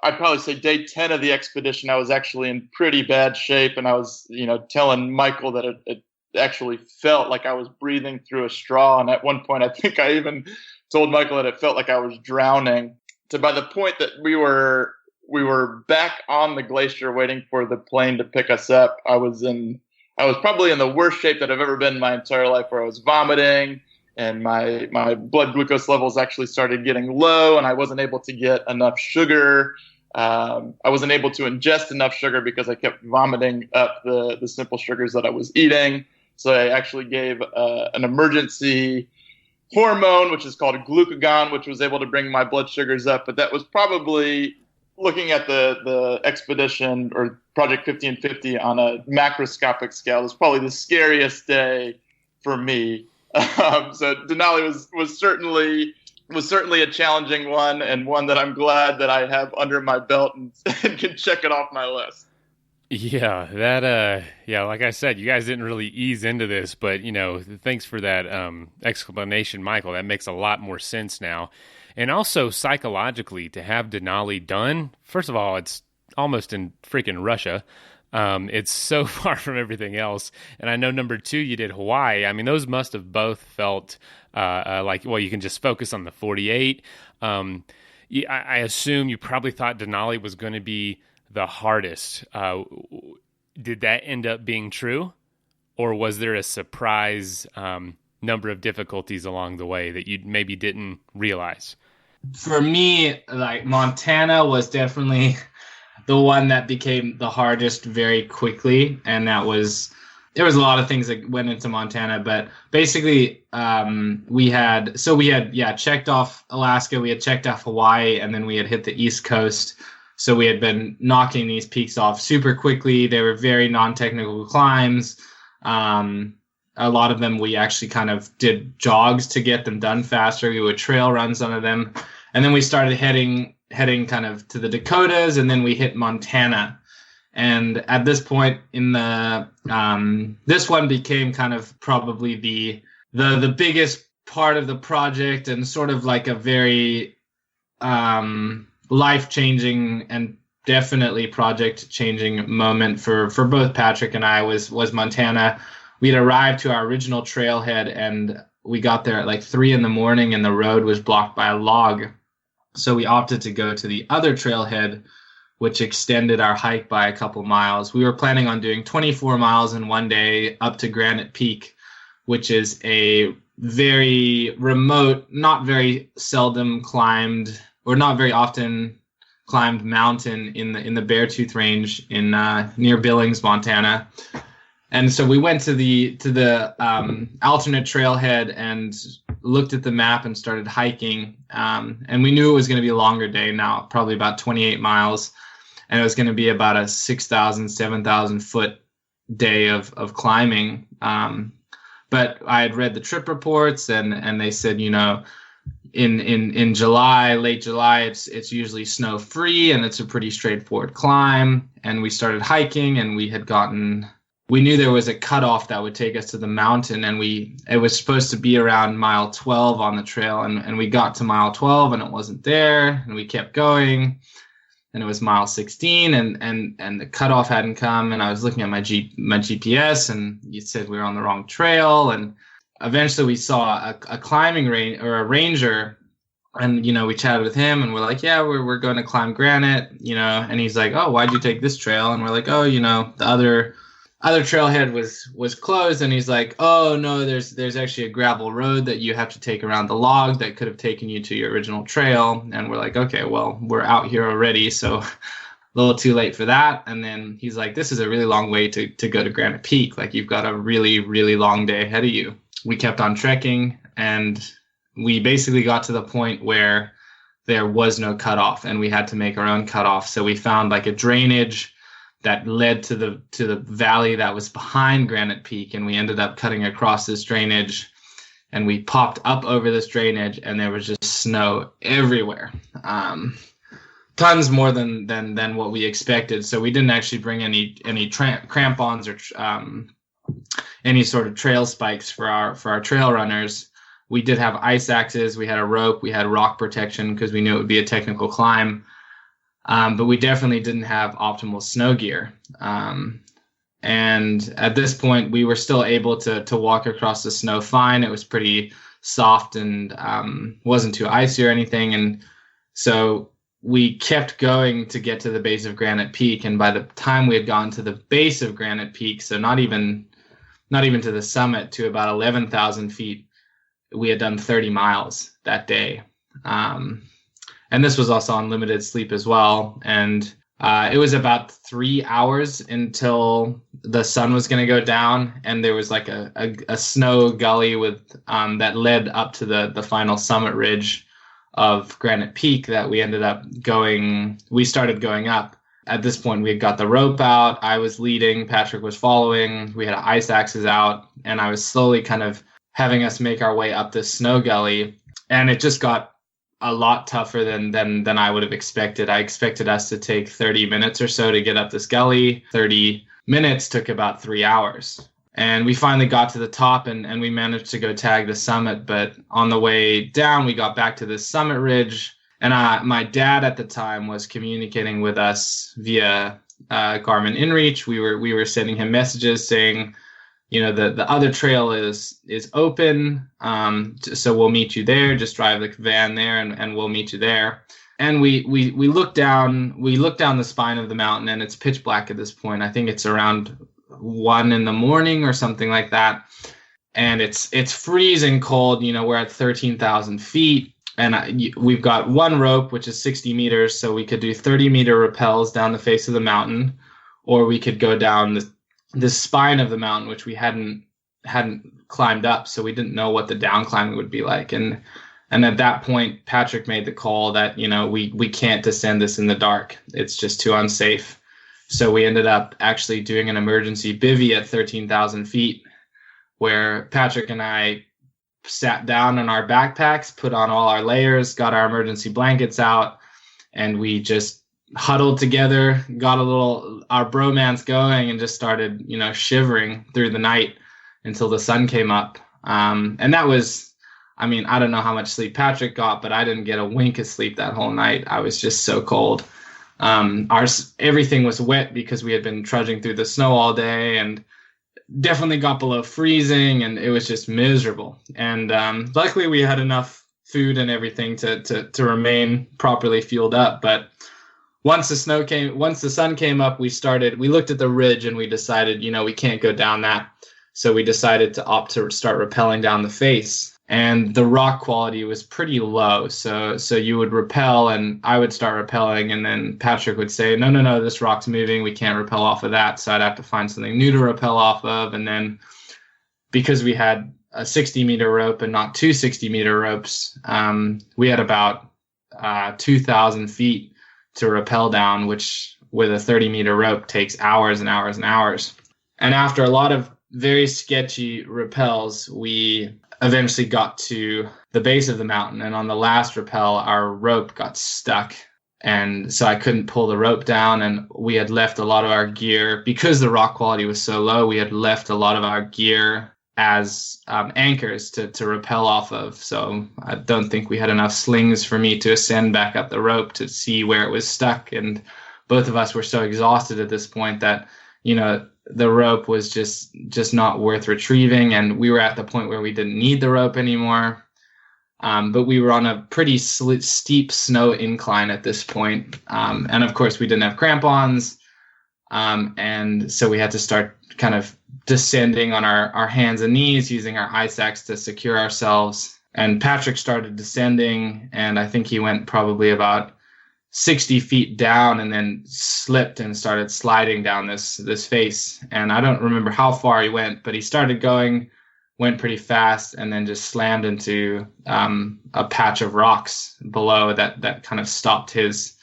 I'd probably say day 10 of the expedition, I was actually in pretty bad shape. And I was, telling Michael that it actually felt like I was breathing through a straw. And at one point, I think I even told Michael that it felt like I was drowning. So by the point that we were back on the glacier waiting for the plane to pick us up, I was probably in the worst shape that I've ever been in my entire life, where I was vomiting and my blood glucose levels actually started getting low, and I wasn't able to get enough sugar. I wasn't able to ingest enough sugar because I kept vomiting up the simple sugars that I was eating. So I actually gave an emergency hormone, which is called glucagon, which was able to bring my blood sugars up. But that was probably, looking at the expedition or Project 50 on a macroscopic scale, was probably the scariest day for me. So Denali was certainly a challenging one, and one that I'm glad that I have under my belt and can check it off my list. Yeah, like I said, you guys didn't really ease into this, but, thanks for that explanation, Michael. That makes a lot more sense now. And also psychologically, to have Denali done, first of all, it's almost in freaking Russia. It's so far from everything else. And I know number 2, you did Hawaii. I mean, those must have both felt like, well, you can just focus on the 48. I assume you probably thought Denali was going to be the hardest. Did that end up being true? Or was there a surprise number of difficulties along the way that you maybe didn't realize? For me, like, Montana was definitely the one that became the hardest very quickly. And there was a lot of things that went into Montana, but basically we had checked off Alaska, we had checked off Hawaii, and then we had hit the East Coast. So we had been knocking these peaks off super quickly. They were very non-technical climbs. A lot of them we actually kind of did jogs to get them done faster. We would trail run some of them. And then we started heading kind of to the Dakotas, and then we hit Montana. And at this point in the this one became kind of probably the biggest part of the project, and sort of like a very life-changing and definitely project-changing moment for both Patrick and I was Montana. We'd arrived to our original trailhead, and we got there at like 3 a.m, and the road was blocked by a log. So we opted to go to the other trailhead, which extended our hike by a couple miles. We were planning on doing 24 miles in one day up to Granite Peak, which is a very remote, not very seldom climbed, or not very often climbed mountain in the Beartooth Range in near Billings, Montana. And so we went to the alternate trailhead and looked at the map and started hiking. And we knew it was going to be a longer day now, probably about 28 miles. And it was going to be about a 6,000, 7,000 foot day of climbing. But I had read the trip reports, and they said, in July, late July, it's usually snow free, and it's a pretty straightforward climb. And we started hiking, and we had gotten we knew there was a cutoff that would take us to the mountain, and it was supposed to be around mile 12 on the trail, and we got to mile 12 and it wasn't there, and we kept going, and it was mile 16 and the cutoff hadn't come, and I was looking at my GPS, and you said we were on the wrong trail, and eventually we saw a climbing range or a ranger, and we chatted with him, and we're like, yeah, we're going to climb Granite, and he's like, oh, why'd you take this trail? And we're like, oh, the other trailhead was closed, and he's like, oh no, there's actually a gravel road that you have to take around the log that could have taken you to your original trail. And we're like, okay, well, we're out here already, so a little too late for that. And then he's like, this is a really long way to go to Granite Peak. Like, you've got a really, really long day ahead of you. We kept on trekking, and we basically got to the point where there was no cutoff, and we had to make our own cutoff. So we found like a drainage that led to the valley that was behind Granite Peak, and we ended up cutting across this drainage, and we popped up over this drainage, and there was just snow everywhere, tons more than what we expected. So we didn't actually bring any crampons or any sort of trail spikes for our trail runners. We did have ice axes, we had a rope, we had rock protection because we knew it would be a technical climb. But we definitely didn't have optimal snow gear. And at this point, we were still able to walk across the snow fine. It was pretty soft and wasn't too icy or anything. And so we kept going to get to the base of Granite Peak. And by the time we had gone to the base of Granite Peak, so not even to the summit, to about 11,000 feet, we had done 30 miles that day. And this was also on limited sleep as well. And it was about 3 hours until the sun was going to go down. And there was like a snow gully with that led up to the final summit ridge of Granite Peak that we ended up going. We started going up. At this point, we had got the rope out. I was leading. Patrick was following. We had ice axes out. And I was slowly kind of having us make our way up this snow gully. And it just got a lot tougher than I would have expected. I expected us to take 30 minutes or so to get up this gully. 30 minutes took about 3 hours. And we finally got to the top, and we managed to go tag the summit. But on the way down, we got back to this summit ridge. And my dad at the time was communicating with us via Garmin InReach. We were sending him messages saying, the other trail is open, so we'll meet you there. Just drive the van there, and we'll meet you there. And we look down the spine of the mountain, and it's pitch black at this point. I think it's around 1 a.m. or something like that, and it's freezing cold. We're at 13,000 feet, and we've got one rope, which is 60 meters, so we could do 30-meter rappels down the face of the mountain, or we could go down the spine of the mountain, which we hadn't climbed up, so we didn't know what the down climbing would be like. And at that point, Patrick made the call that we can't descend this in the dark. It's just too unsafe. So we ended up actually doing an emergency bivvy at 13,000 feet, where Patrick and I sat down on our backpacks, put on all our layers, got our emergency blankets out, and we just huddled together, got our bromance going, and just started, shivering through the night until the sun came up. And that was, I don't know how much sleep Patrick got, but I didn't get a wink of sleep that whole night. I was just so cold. Everything was wet because we had been trudging through the snow all day, and definitely got below freezing, and it was just miserable. And luckily we had enough food and everything to remain properly fueled up. But once the sun came up, we looked at the ridge, and we decided, we can't go down that. So we decided to opt to start rappelling down the face. And the rock quality was pretty low. So you would rappel, and I would start rappelling, and then Patrick would say, no, this rock's moving. We can't rappel off of that. So I'd have to find something new to rappel off of. And then because we had a 60-meter rope and not two 60-meter ropes, we had about 2,000 feet to rappel down, which with a 30-meter rope takes hours and hours and hours. And after a lot of very sketchy rappels, we eventually got to the base of the mountain. And on the last rappel, our rope got stuck. And so I couldn't pull the rope down, and we had left a lot of our gear because the rock quality was so low. We had left a lot of our gear as anchors to rappel off of. So I don't think we had enough slings for me to ascend back up the rope to see where it was stuck. And both of us were so exhausted at this point that, the rope was just not worth retrieving. And we were at the point where we didn't need the rope anymore. But we were on a pretty steep snow incline at this point. And of course we didn't have crampons. And so we had to start kind of descending on our hands and knees using our ice axe to secure ourselves. And Patrick started descending, and I think he went probably about 60 feet down and then slipped and started sliding down this face. And I don't remember how far he went, but he started going, went pretty fast, and then just slammed into a patch of rocks below that kind of stopped his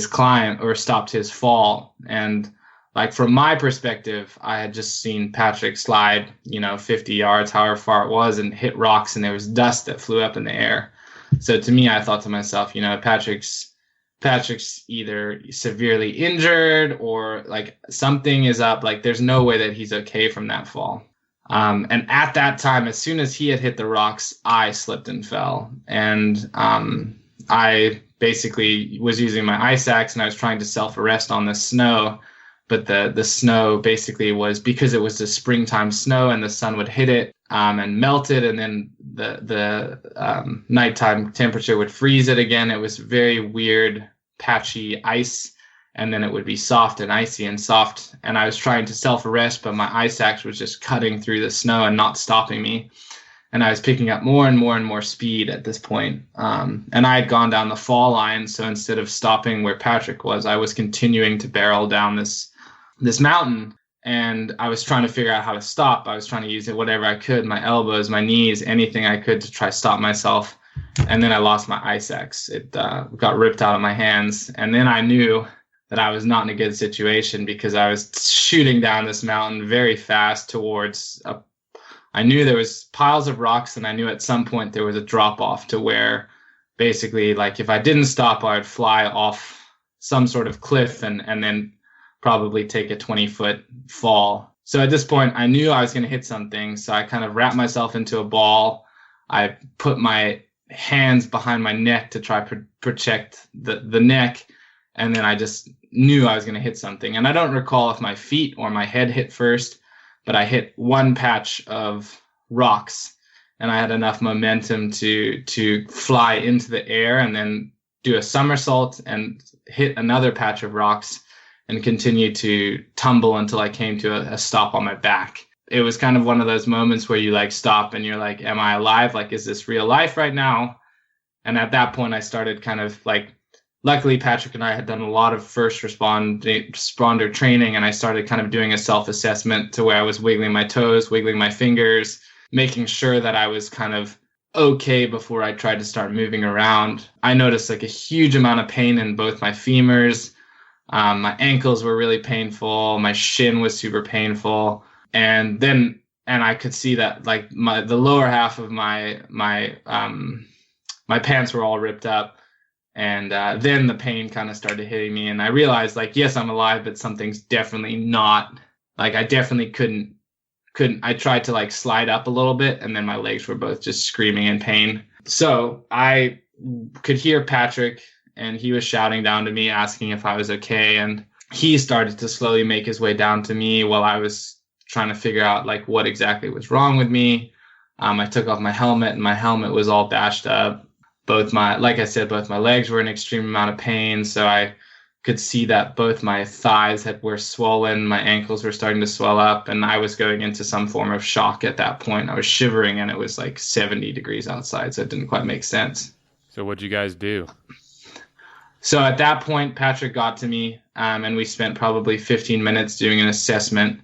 climb, or stopped his fall. And like from my perspective, I had just seen Patrick slide, 50 yards, however far it was, and hit rocks, and there was dust that flew up in the air. So to me, I thought to myself, Patrick's either severely injured or like something is up. Like there's no way that he's okay from that fall. And at that time, as soon as he had hit the rocks, I slipped and fell. And I basically was using my ice axe, and I was trying to self-arrest on the snow. But the snow basically was, because it was the springtime snow and the sun would hit it and melt it, and then the nighttime temperature would freeze it again. It was very weird, patchy ice. And then it would be soft and icy and soft. And I was trying to self-arrest, but my ice axe was just cutting through the snow and not stopping me. And I was picking up more and more and more speed at this point. And I had gone down the fall line. So instead of stopping where Patrick was, I was continuing to barrel down this mountain. And I was trying to figure out how to stop. I was trying to use it, whatever I could, my elbows, my knees, anything I could to try to stop myself. And then I lost my ice axe. It got ripped out of my hands. And then I knew that I was not in a good situation, because I was shooting down this mountain very fast towards I knew there was piles of rocks, and I knew at some point there was a drop off to where basically, like, if I didn't stop, I would fly off some sort of cliff and then probably take a 20-foot fall. So at this point, I knew I was going to hit something. So I kind of wrapped myself into a ball. I put my hands behind my neck to try protect the neck. And then I just knew I was going to hit something. And I don't recall if my feet or my head hit first, but I hit one patch of rocks, and I had enough momentum to fly into the air and then do a somersault and hit another patch of rocks and continue to tumble until I came to a stop on my back. It was kind of one of those moments where you like stop and you're like, am I alive? Like, is this real life right now? And at that point, I started kind of like, luckily, Patrick and I had done a lot of first responder training, and I started kind of doing a self-assessment to where I was wiggling my toes, wiggling my fingers, making sure that I was kind of okay before I tried to start moving around. I noticed like a huge amount of pain in both my femurs. My ankles were really painful. My shin was super painful. And I could see that like the lower half of my pants were all ripped up. And then the pain kind of started hitting me, and I realized, like, yes, I'm alive, but something's definitely not. Like, I definitely couldn't. I tried to like slide up a little bit, and then my legs were both just screaming in pain. So I could hear Patrick, and he was shouting down to me, asking if I was okay. And he started to slowly make his way down to me while I was trying to figure out like what exactly was wrong with me. I took off my helmet, and my helmet was all bashed up. Like I said, both my legs were in extreme amount of pain. So I could see that both my thighs were swollen. My ankles were starting to swell up, and I was going into some form of shock at that point. I was shivering, and it was like 70 degrees outside. So it didn't quite make sense. So what'd you guys do? So at that point, Patrick got to me, and we spent probably 15 minutes doing an assessment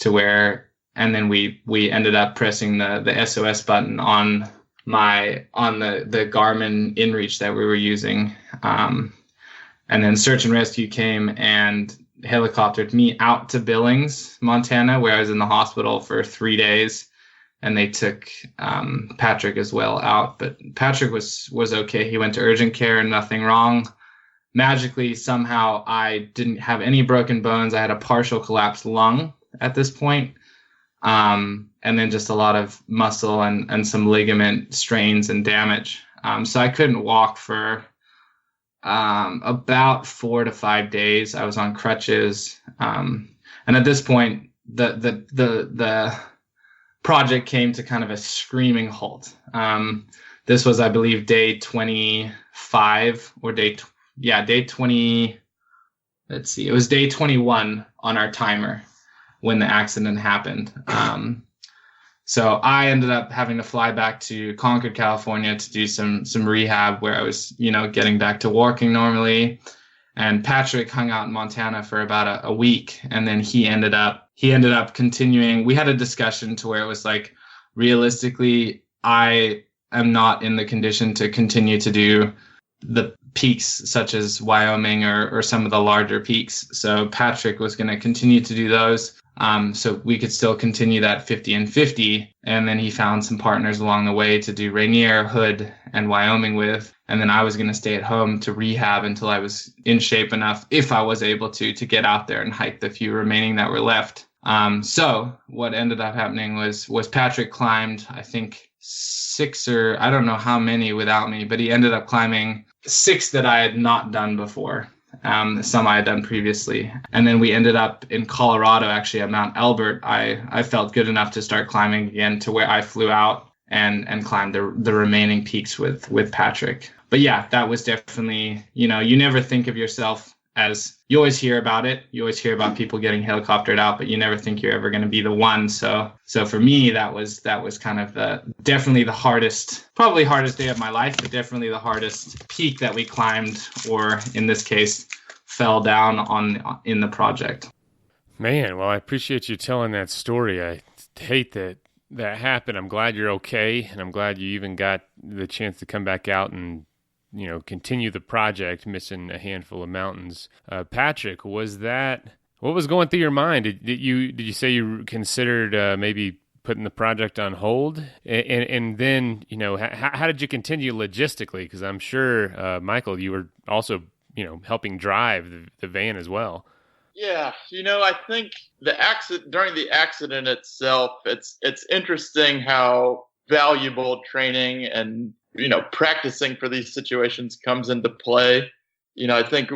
and then we ended up pressing the SOS button on the Garmin InReach that we were using. And then search and rescue came and helicoptered me out to Billings, Montana, where I was in the hospital for 3 days. And they took Patrick as well out. But Patrick was okay. He went to urgent care, nothing wrong. magically, somehow, I didn't have any broken bones. I had a partial collapsed lung at this point. And then just a lot of muscle and some ligament strains and damage. So I couldn't walk for about 4 to 5 days. I was on crutches. And at this point, the project came to kind of a screaming halt. This was, I believe, day 25 or day 20. Let's see, it was day 21 on our timer when the accident happened. So I ended up having to fly back to Concord, California to do some rehab where I was, getting back to walking normally. And Patrick hung out in Montana for about a week. And then he ended up continuing. We had a discussion to where it was like, realistically, I am not in the condition to continue to do the peaks such as Wyoming or some of the larger peaks. So Patrick was going to continue to do those. So we could still continue that 50 and 50. And then he found some partners along the way to do Rainier, Hood, and Wyoming with. And then I was going to stay at home to rehab until I was in shape enough, if I was able to get out there and hike the few remaining that were left. So what ended up happening was Patrick climbed, I think 6 or I don't know how many without me, but he ended up climbing 6 that I had not done before. Some I had done previously. And then we ended up in Colorado, actually at Mount Elbert. I felt good enough to start climbing again to where I flew out and climbed the remaining peaks with Patrick. But yeah, that was definitely, you never think of yourself as, you always hear about it. You always hear about people getting helicoptered out, but you never think you're ever going to be the one. So for me, that was kind of definitely the hardest day of my life, but definitely the hardest peak that we climbed, or in this case, fell down in the project. Man, well, I appreciate you telling that story. I hate that happened. I'm glad you're okay, and I'm glad you even got the chance to come back out and continue the project, missing a handful of mountains. Patrick, what was going through your mind? Did you say you considered maybe putting the project on hold? And then, how did you continue logistically? Because I'm sure, Michael, you were also, helping drive the van as well. Yeah, I think during the accident itself, it's interesting how valuable training and practicing for these situations comes into play. I think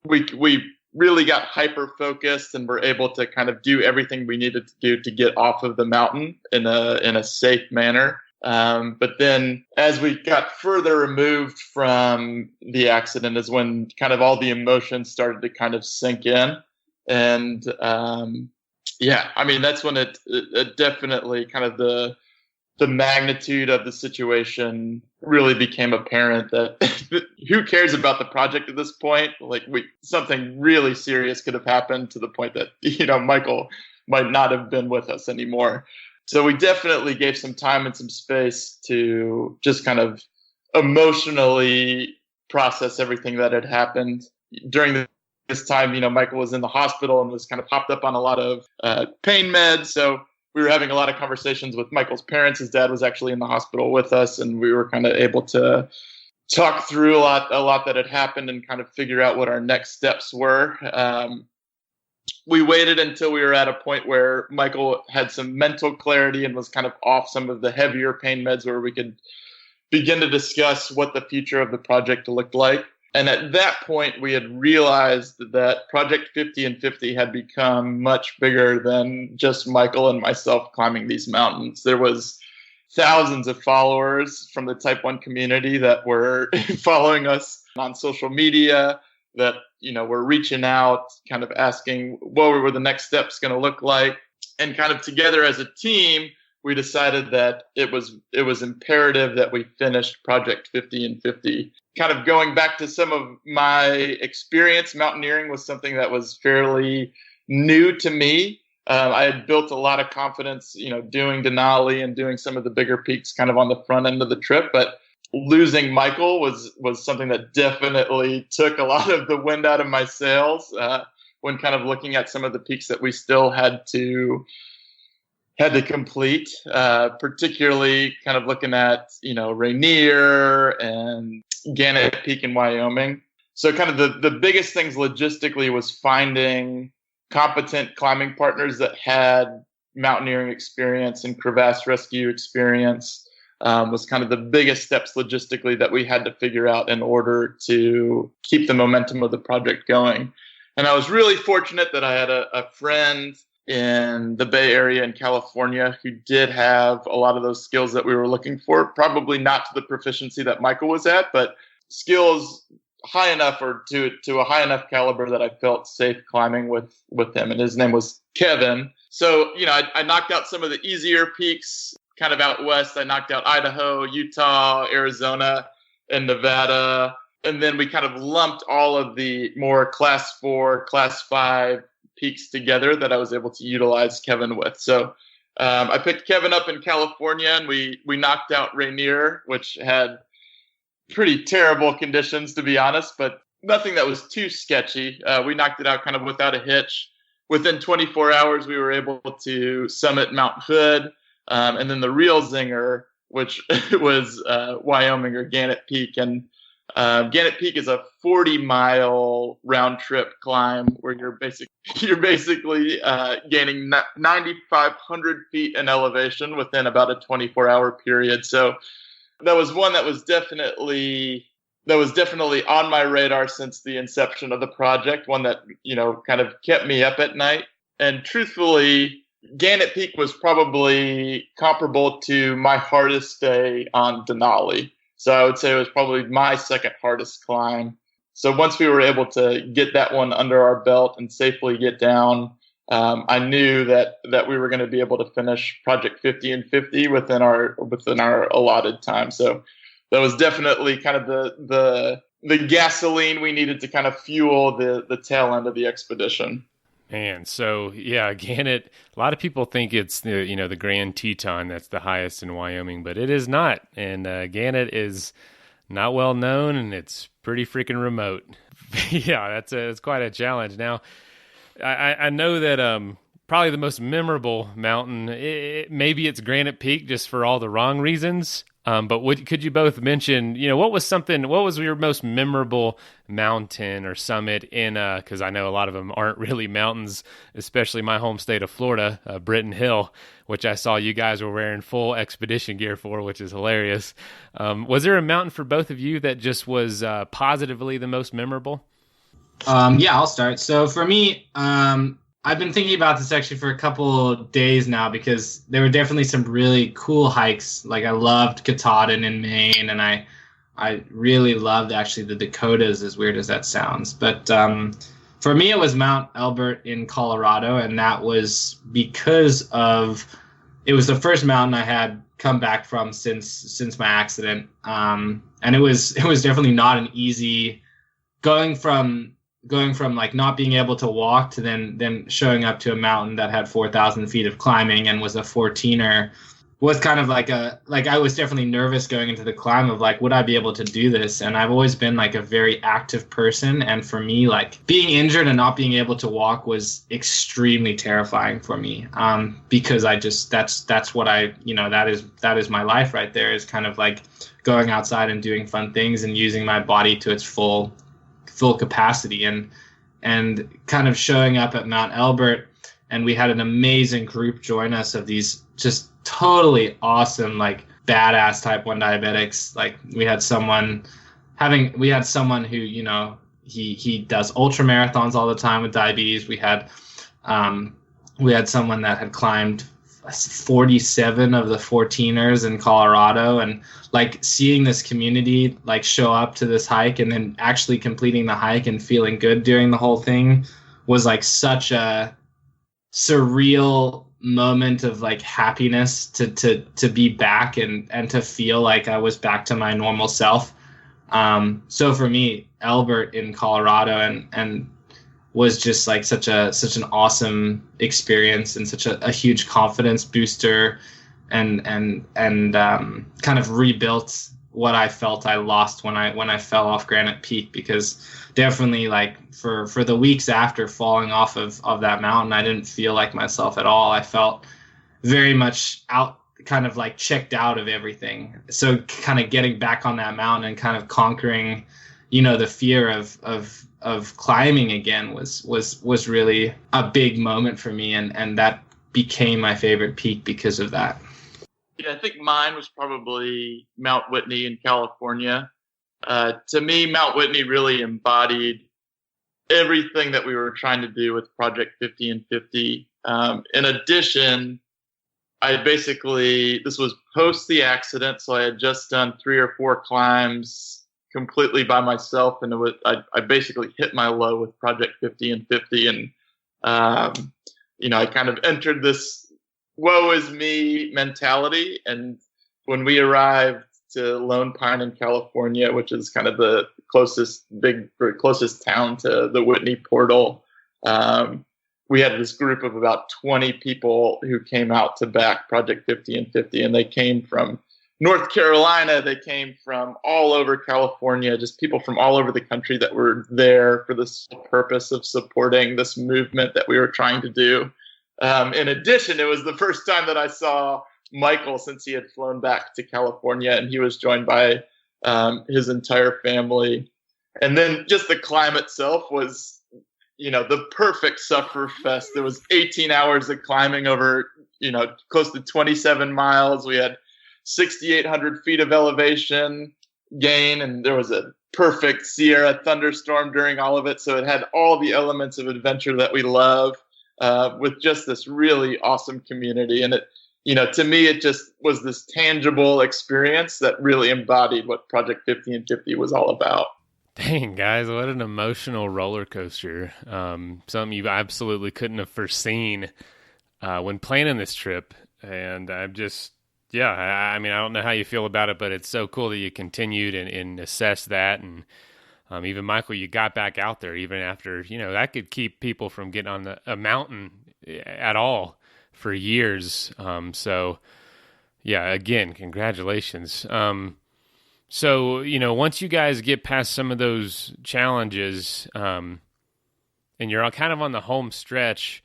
we really got hyper focused and were able to kind of do everything we needed to do to get off of the mountain in a safe manner. But then as we got further removed from the accident is when kind of all the emotions started to kind of sink in. And that's when it definitely kind of the magnitude of the situation really became apparent that who cares about the project at this point? Like something really serious could have happened to the point that, Michael might not have been with us anymore. So we definitely gave some time and some space to just kind of emotionally process everything that had happened. During this time, Michael was in the hospital and was kind of hopped up on a lot of pain meds. So we were having a lot of conversations with Michael's parents. His dad was actually in the hospital with us, and we were kind of able to talk through a lot that had happened and kind of figure out what our next steps were. We waited until we were at a point where Michael had some mental clarity and was kind of off some of the heavier pain meds, where we could begin to discuss what the future of the project looked like. And at that point, we had realized that Project 50 and 50 had become much bigger than just Michael and myself climbing these mountains. There was thousands of followers from the Type 1 community that were following us on social media, that were reaching out, kind of asking what were the next steps going to look like. And kind of together as a team, we decided that it was imperative that we finished Project 50 and 50. Kind of going back to some of my experience, mountaineering was something that was fairly new to me. I had built a lot of confidence, doing Denali and doing some of the bigger peaks kind of on the front end of the trip. But losing Michael was something that definitely took a lot of the wind out of my sails when kind of looking at some of the peaks that we still had to complete, particularly kind of looking at, Rainier and Granite Peak in Wyoming. So kind of the biggest things logistically was finding competent climbing partners that had mountaineering experience and crevasse rescue experience. Was kind of the biggest steps logistically that we had to figure out in order to keep the momentum of the project going. And I was really fortunate that I had a friend in the Bay Area in California who did have a lot of those skills that we were looking for, probably not to the proficiency that Michael was at, but skills high enough or to a high enough caliber that I felt safe climbing with him. And his name was Kevin. So, I knocked out some of the easier peaks kind of out west. I knocked out Idaho, Utah, Arizona, and Nevada. And then we kind of lumped all of the more class 4, class 5 peaks together that I was able to utilize Kevin with. So I picked Kevin up in California, and we knocked out Rainier, which had pretty terrible conditions, to be honest, but nothing that was too sketchy. We knocked it out kind of without a hitch. Within 24 hours, we were able to summit Mount Hood. And then the real zinger, which was Wyoming or Granite Peak. And Granite Peak is a 40-mile round trip climb where you're basically gaining 9,500 feet in elevation within about a 24-hour period. So that was one that was definitely on my radar since the inception of the project. One that kind of kept me up at night. And truthfully, Granite Peak was probably comparable to my hardest day on Denali. So I would say it was probably my second hardest climb. So once we were able to get that one under our belt and safely get down, I knew that we were going to be able to finish Project 50 and 50 within our allotted time. So that was definitely kind of the gasoline we needed to kind of fuel the tail end of the expedition. Man, so yeah, Gannett, a lot of people think it's the Grand Teton that's the highest in Wyoming, but it is not. And Gannett is not well known, and it's pretty freaking remote. Yeah, it's quite a challenge. Now, I know that probably the most memorable mountain, maybe it's Granite Peak, just for all the wrong reasons. But could you both mention, what was your most memorable mountain or summit in, because I know a lot of them aren't really mountains, especially my home state of Florida, Britton Hill, which I saw you guys were wearing full expedition gear for, which is hilarious. Was there a mountain for both of you that just was positively the most memorable? Yeah, I'll start. So for me, I've been thinking about this actually for a couple days now because there were definitely some really cool hikes. Like I loved Katahdin in Maine, and I really loved actually the Dakotas, as weird as that sounds. But for me, it was Mount Elbert in Colorado, and that was because it was the first mountain I had come back from since my accident, and it was definitely not an easy going from like not being able to walk to then showing up to a mountain that had 4,000 feet of climbing and was a 14er was kind of like I was definitely nervous going into the climb of like, would I be able to do this? And I've always been like a very active person. And for me, like being injured and not being able to walk was extremely terrifying for me. Because that's what that is my life right there, is kind of like going outside and doing fun things and using my body to its full capacity and kind of showing up at Mount Elbert. And we had an amazing group join us of these just totally awesome, like badass type 1 diabetics. Like we had someone who, he does ultra marathons all the time with diabetes. We had someone that had climbed 47 of the 14ers in Colorado, and like seeing this community like show up to this hike and then actually completing the hike and feeling good during the whole thing was like such a surreal moment of like happiness to be back and to feel like I was back to my normal self. So for me, Elbert in Colorado and was just like such an awesome experience and such a huge confidence booster and kind of rebuilt what I felt I lost when I fell off Granite Peak, because definitely like for the weeks after falling off of that mountain, I didn't feel like myself at all. I felt very much out, kind of like checked out of everything. So kind of getting back on that mountain and kind of conquering the fear of climbing again was really a big moment for me, and that became my favorite peak because of that. Yeah, I think mine was probably Mount Whitney in California. To me, Mount Whitney really embodied everything that we were trying to do with Project 50 and 50. In addition, this was post the accident, so I had just done 3 or 4 climbs completely by myself, and I basically hit my low with Project 50 and 50, and I kind of entered this woe is me mentality. And when we arrived to Lone Pine in California, which is kind of the closest town to the Whitney portal, we had this group of about 20 people who came out to back Project 50 and 50, and they came from North Carolina, they came from all over California, just people from all over the country that were there for this purpose of supporting this movement that we were trying to do. In addition, it was the first time that I saw Michael since he had flown back to California, and he was joined by his entire family. And then just the climb itself was, the perfect suffer fest. There was 18 hours of climbing over, close to 27 miles. We had 6,800 feet of elevation gain, and there was a perfect Sierra thunderstorm during all of it. So it had all the elements of adventure that we love, with just this really awesome community. And it, to me, it just was this tangible experience that really embodied what Project 50 and 50 was all about. Dang, guys, what an emotional roller coaster. Something you absolutely couldn't have foreseen when planning this trip. And I'm just, I mean, I don't know how you feel about it, but it's so cool that you continued and assessed that. And even Michael, you got back out there even after, that could keep people from getting on a mountain at all for years. So, again, congratulations. So, once you guys get past some of those challenges, and you're kind of on the home stretch,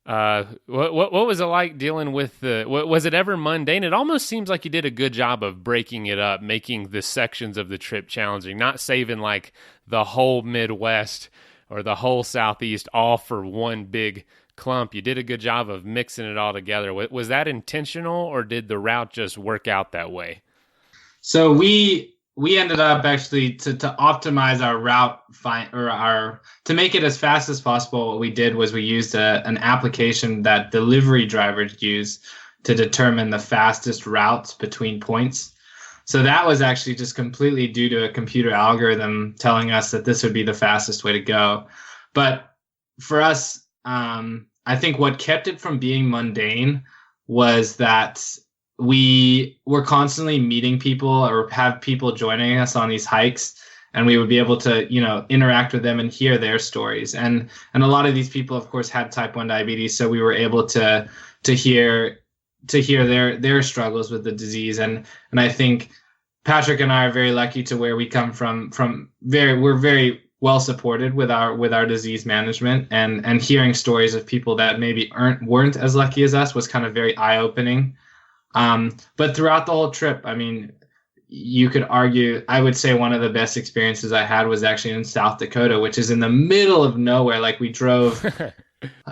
what was it like dealing with was it ever mundane? It almost seems like you did a good job of breaking it up, making the sections of the trip challenging, not saving like the whole Midwest or the whole Southeast all for one big clump. You did a good job of mixing it all together. Was that intentional, or did the route just work out that way? So we ended up actually to optimize our route to make it as fast as possible. What we did was we used an application that delivery drivers use to determine the fastest routes between points. So that was actually just completely due to a computer algorithm telling us that this would be the fastest way to go. But for us, I think what kept it from being mundane was that we were constantly meeting people or have people joining us on these hikes, and we would be able to, interact with them and hear their stories. And a lot of these people, of course, had type 1 diabetes, so we were able to hear their struggles with the disease. And I think Patrick and I are very lucky to where we come from we're very well supported with our disease management, and hearing stories of people that maybe weren't as lucky as us was kind of very eye-opening. But throughout the whole trip, I mean, you could argue, I would say one of the best experiences I had was actually in South Dakota, which is in the middle of nowhere. Like we drove,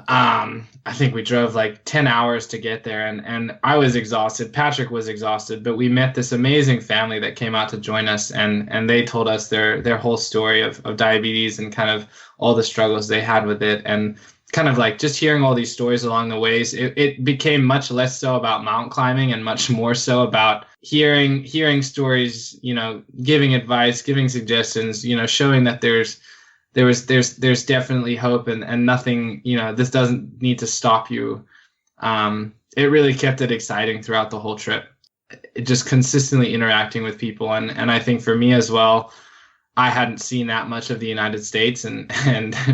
I think we drove like 10 hours to get there, and I was exhausted. Patrick was exhausted, but we met this amazing family that came out to join us, and they told us their whole story of diabetes and kind of all the struggles they had with it. And kind of like just hearing all these stories along the ways, it became much less so about mountain climbing and much more so about hearing stories, giving advice, giving suggestions, showing that there's definitely hope, and nothing, this doesn't need to stop you. It really kept it exciting throughout the whole trip. It just consistently interacting with people. And I think for me as well, I hadn't seen that much of the United States, and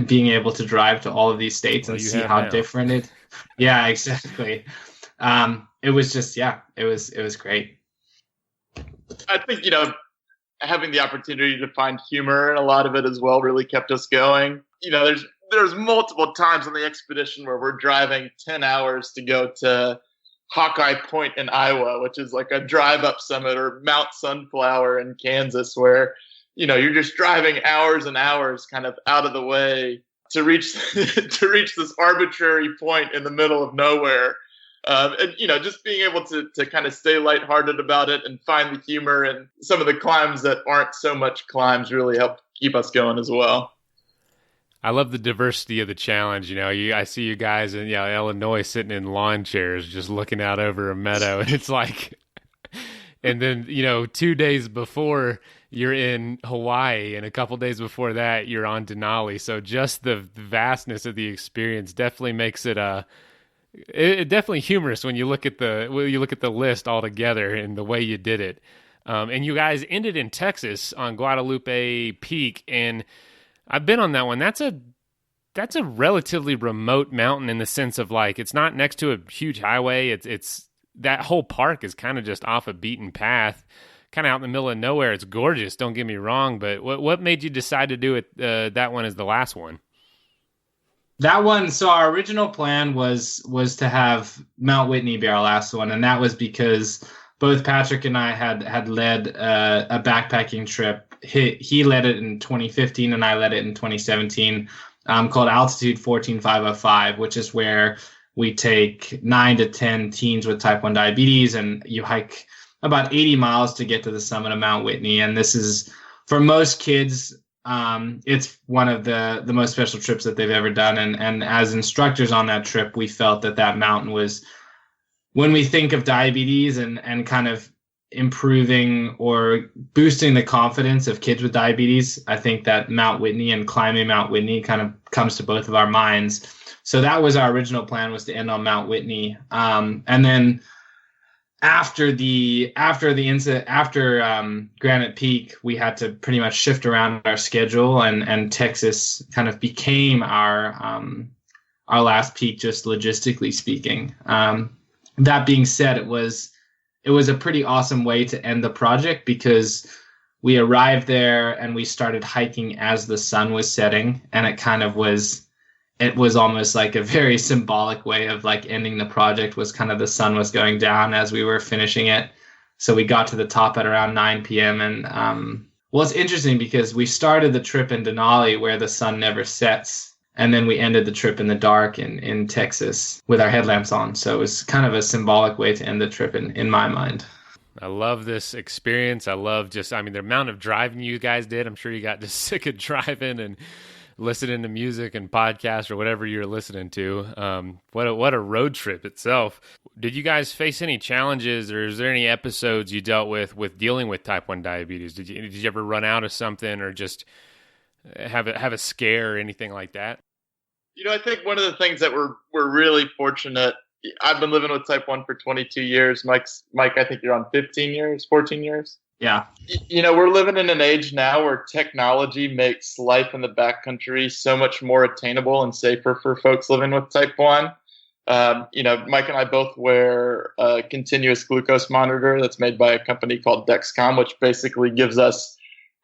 being able to drive to all of these states and see how different it. Yeah, exactly. It was just, it was great. I think, having the opportunity to find humor in a lot of it as well really kept us going. There's multiple times on the expedition where we're driving 10 hours to go to Hawkeye Point in Iowa, which is like a drive up summit, or Mount Sunflower in Kansas, where you're just driving hours and hours kind of out of the way to reach to reach this arbitrary point in the middle of nowhere. And just being able to kind of stay lighthearted about it and find the humor and some of the climbs that aren't so much climbs really help keep us going as well. I love the diversity of the challenge. I see you guys in Illinois sitting in lawn chairs, just looking out over a meadow, and it's like, and then 2 days before you're in Hawaii, and a couple days before that you're on Denali. So just the vastness of the experience definitely makes it definitely humorous when you look at the list altogether and the way you did it. And you guys ended in Texas on Guadalupe Peak, and I've been on that one. That's a relatively remote mountain in the sense of like it's not next to a huge highway. It's that whole park is kind of just off a beaten path, kind of out in the middle of nowhere. It's gorgeous, don't get me wrong, but what made you decide to do it that one as the last one? That one, so our original plan was to have Mount Whitney be our last one, and that was because both Patrick and I had led a backpacking trip. He led it in 2015, and I led it in 2017, called Altitude 14505, which is where we take 9 to 10 teens with type 1 diabetes, and you hike about 80 miles to get to the summit of Mount Whitney. And this is, for most kids, it's one of the most special trips that they've ever done. And as instructors on that trip, we felt that mountain was, when we think of diabetes and kind of improving or boosting the confidence of kids with diabetes, I think that Mount Whitney and climbing Mount Whitney kind of comes to both of our minds. So that was our original plan, was to end on Mount Whitney. And then after Granite Peak, we had to pretty much shift around our schedule, and Texas kind of became our last peak, just logistically speaking. That being said, it was a pretty awesome way to end the project, because we arrived there and we started hiking as the sun was setting, and it was almost like a very symbolic way of like ending the project, was kind of the sun was going down as we were finishing it. So we got to the top at around 9 p.m. And it's interesting because we started the trip in Denali where the sun never sets. And then we ended the trip in the dark in Texas with our headlamps on. So it was kind of a symbolic way to end the trip in my mind. I love this experience. I love the amount of driving you guys did. I'm sure you got just sick of driving and listening to music and podcasts or whatever you're listening to. What a road trip itself. Did you guys face any challenges, or is there any episodes you dealt with dealing with type 1 diabetes? Did you ever run out of something, or just have a scare or anything like that? I think one of the things that we're really fortunate, I've been living with type 1 for 22 years. Mike, I think you're on 14 years. Yeah. We're living in an age now where technology makes life in the backcountry so much more attainable and safer for folks living with type 1. Mike and I both wear a continuous glucose monitor that's made by a company called Dexcom, which basically gives us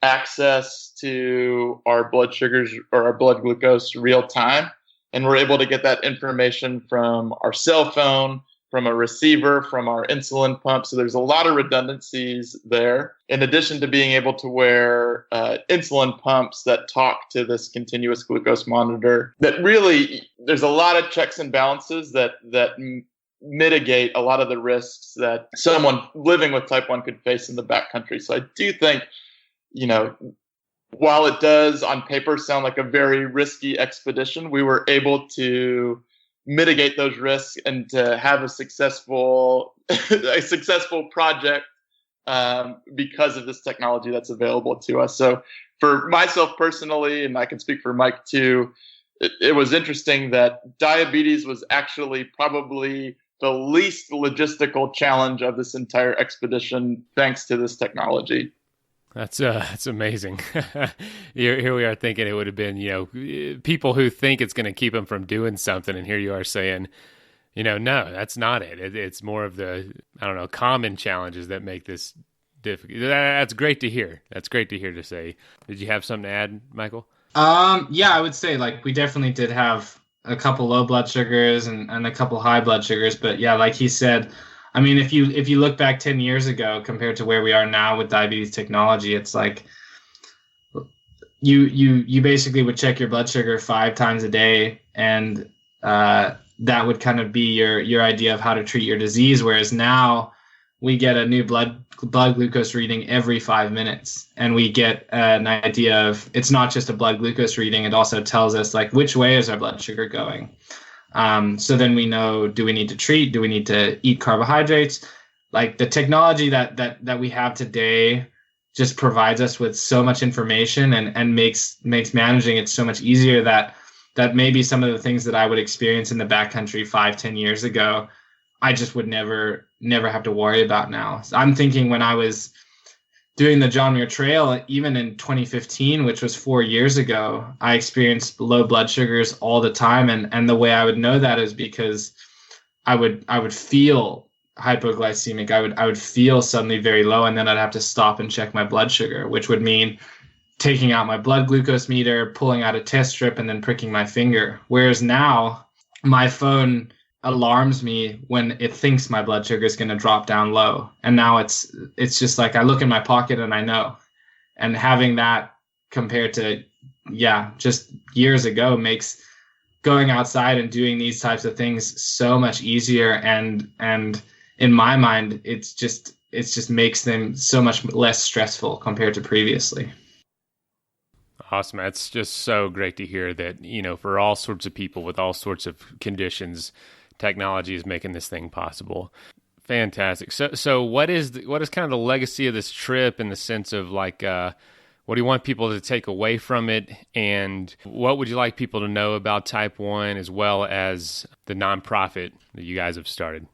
access to our blood sugars or our blood glucose real time. And we're able to get that information from our cell phone, from a receiver, from our insulin pump. So there's a lot of redundancies there. In addition to being able to wear insulin pumps that talk to this continuous glucose monitor, that really, there's a lot of checks and balances that mitigate a lot of the risks that someone living with type 1 could face in the backcountry. So I do think, while it does on paper sound like a very risky expedition, we were able to mitigate those risks and to have a successful project because of this technology that's available to us. So for myself personally, and I can speak for Mike too, it was interesting that diabetes was actually probably the least logistical challenge of this entire expedition, thanks to this technology. That's amazing. Here we are thinking it would have been, people who think it's going to keep them from doing something, and here you are saying, no, that's not it. It's more of the, common challenges that make this difficult. That's great to hear. That's great to hear to say. Did you have something to add, Michael? Yeah, I would say we definitely did have a couple low blood sugars and a couple high blood sugars, but yeah, like he said, if you look back 10 years ago compared to where we are now with diabetes technology, it's you basically would check your blood sugar 5 times a day, and that would kind of be your idea of how to treat your disease. Whereas now we get a new blood glucose reading every 5 minutes, and we get an idea of, it's not just a blood glucose reading, it also tells us like which way is our blood sugar going. So then we know, do we need to treat? Do we need to eat carbohydrates? Like the technology that we have today just provides us with so much information and makes managing it so much easier that maybe some of the things that I would experience in the backcountry 5-10 years ago, I just would never have to worry about now. So I'm thinking when I was doing the John Muir Trail, even in 2015, which was 4 years ago, I experienced low blood sugars all the time. And the way I would know that is because I would feel hypoglycemic. I would feel suddenly very low, and then I'd have to stop and check my blood sugar, which would mean taking out my blood glucose meter, pulling out a test strip, and then pricking my finger. Whereas now my phone alarms me when it thinks my blood sugar is going to drop down low. And now it's just like I look in my pocket and I know. And having that compared to, just years ago makes going outside and doing these types of things so much easier. And in my mind, it just makes them so much less stressful compared to previously. Awesome. That's just so great to hear that, for all sorts of people with all sorts of conditions, technology is making this thing possible. Fantastic. So what is kind of the legacy of this trip in the sense of like, what do you want people to take away from it? And what would you like people to know about Type 1 as well as the nonprofit that you guys have started?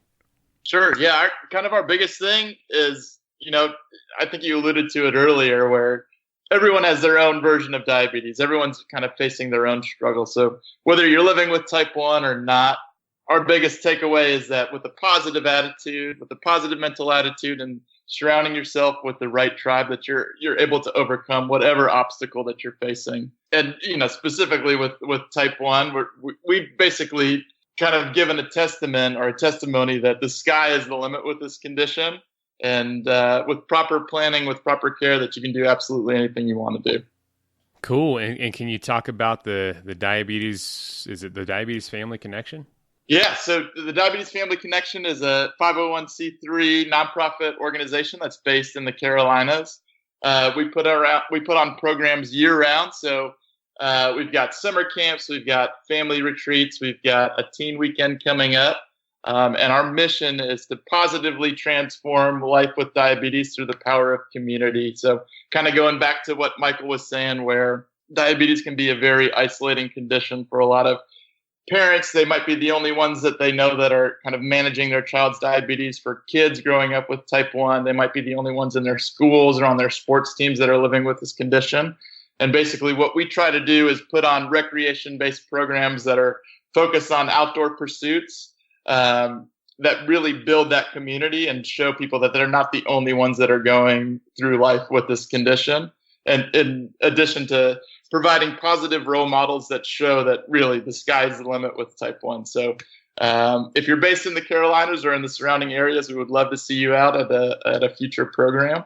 Sure. Yeah. Our biggest thing is, I think you alluded to it earlier, where everyone has their own version of diabetes. Everyone's kind of facing their own struggle. So whether you're living with Type 1 or not, our biggest takeaway is that with a positive attitude, with a positive mental attitude, and surrounding yourself with the right tribe, that you're able to overcome whatever obstacle that you're facing. And, specifically with Type 1, we basically kind of given a testament or a testimony that the sky is the limit with this condition. And with proper planning, with proper care, that you can do absolutely anything you want to do. Cool. And can you talk about the diabetes? Is it the Diabetes Family Connection? Yeah. So the Diabetes Family Connection is a 501c3 nonprofit organization that's based in the Carolinas. We put on programs year round. So we've got summer camps, we've got family retreats, we've got a teen weekend coming up. And our mission is to positively transform life with diabetes through the power of community. So kind of going back to what Michael was saying, where diabetes can be a very isolating condition for a lot of parents. They might be the only ones that they know that are kind of managing their child's diabetes. For kids growing up with Type 1, they might be the only ones in their schools or on their sports teams that are living with this condition. And basically what we try to do is put on recreation-based programs that are focused on outdoor pursuits, that really build that community and show people that they're not the only ones that are going through life with this condition. And in addition to providing positive role models that show that really the sky's the limit with Type 1. So if you're based in the Carolinas or in the surrounding areas, we would love to see you out at a future program.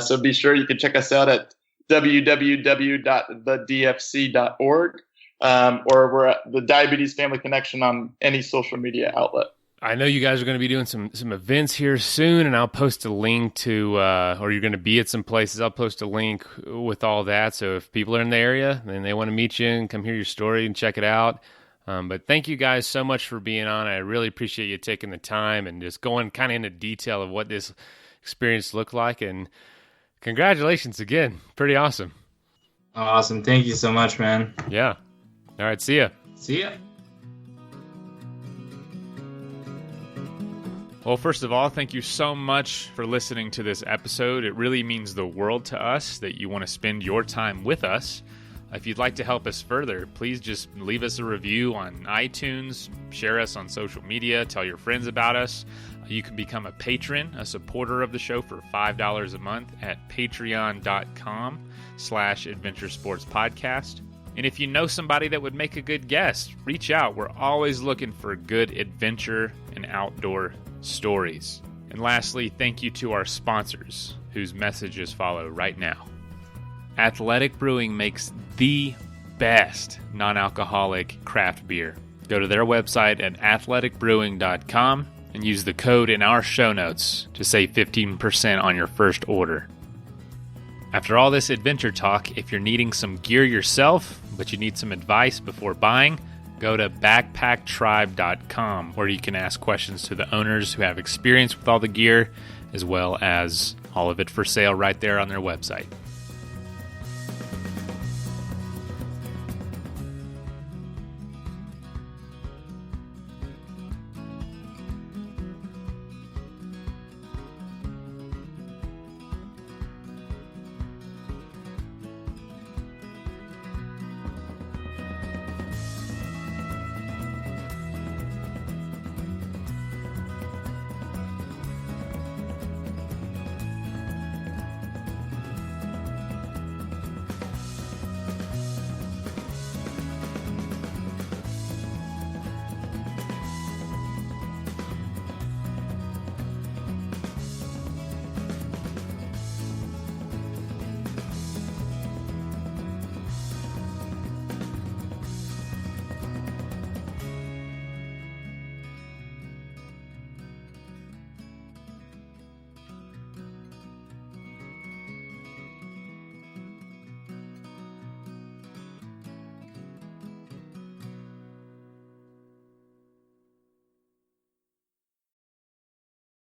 So be sure you can check us out at www.thedfc.org. Or we're at the Diabetes Family Connection on any social media outlet. I know you guys are going to be doing some events here soon, and I'll post a link to, or you're going to be at some places. I'll post a link with all that. So if people are in the area and they want to meet you and come hear your story and check it out. But thank you guys so much for being on. I really appreciate you taking the time and just going kind of into detail of what this experience looked like. And congratulations again. Pretty awesome. Awesome. Thank you so much, man. Yeah. All right, see ya. See ya. Well, first of all, thank you so much for listening to this episode. It really means the world to us that you want to spend your time with us. If you'd like to help us further, please just leave us a review on iTunes, share us on social media, tell your friends about us. You can become a patron, a supporter of the show for $5 a month at patreon.com/adventuresportspodcast. And if you know somebody that would make a good guest, reach out. We're always looking for good adventure and outdoor stories. And lastly, thank you to our sponsors, whose messages follow right now. Athletic Brewing makes the best non-alcoholic craft beer. Go to their website at athleticbrewing.com and use the code in our show notes to save 15% on your first order. After all this adventure talk, if you're needing some gear yourself, but you need some advice before buying, go to backpacktribe.com, where you can ask questions to the owners who have experience with all the gear, as well as all of it for sale right there on their website.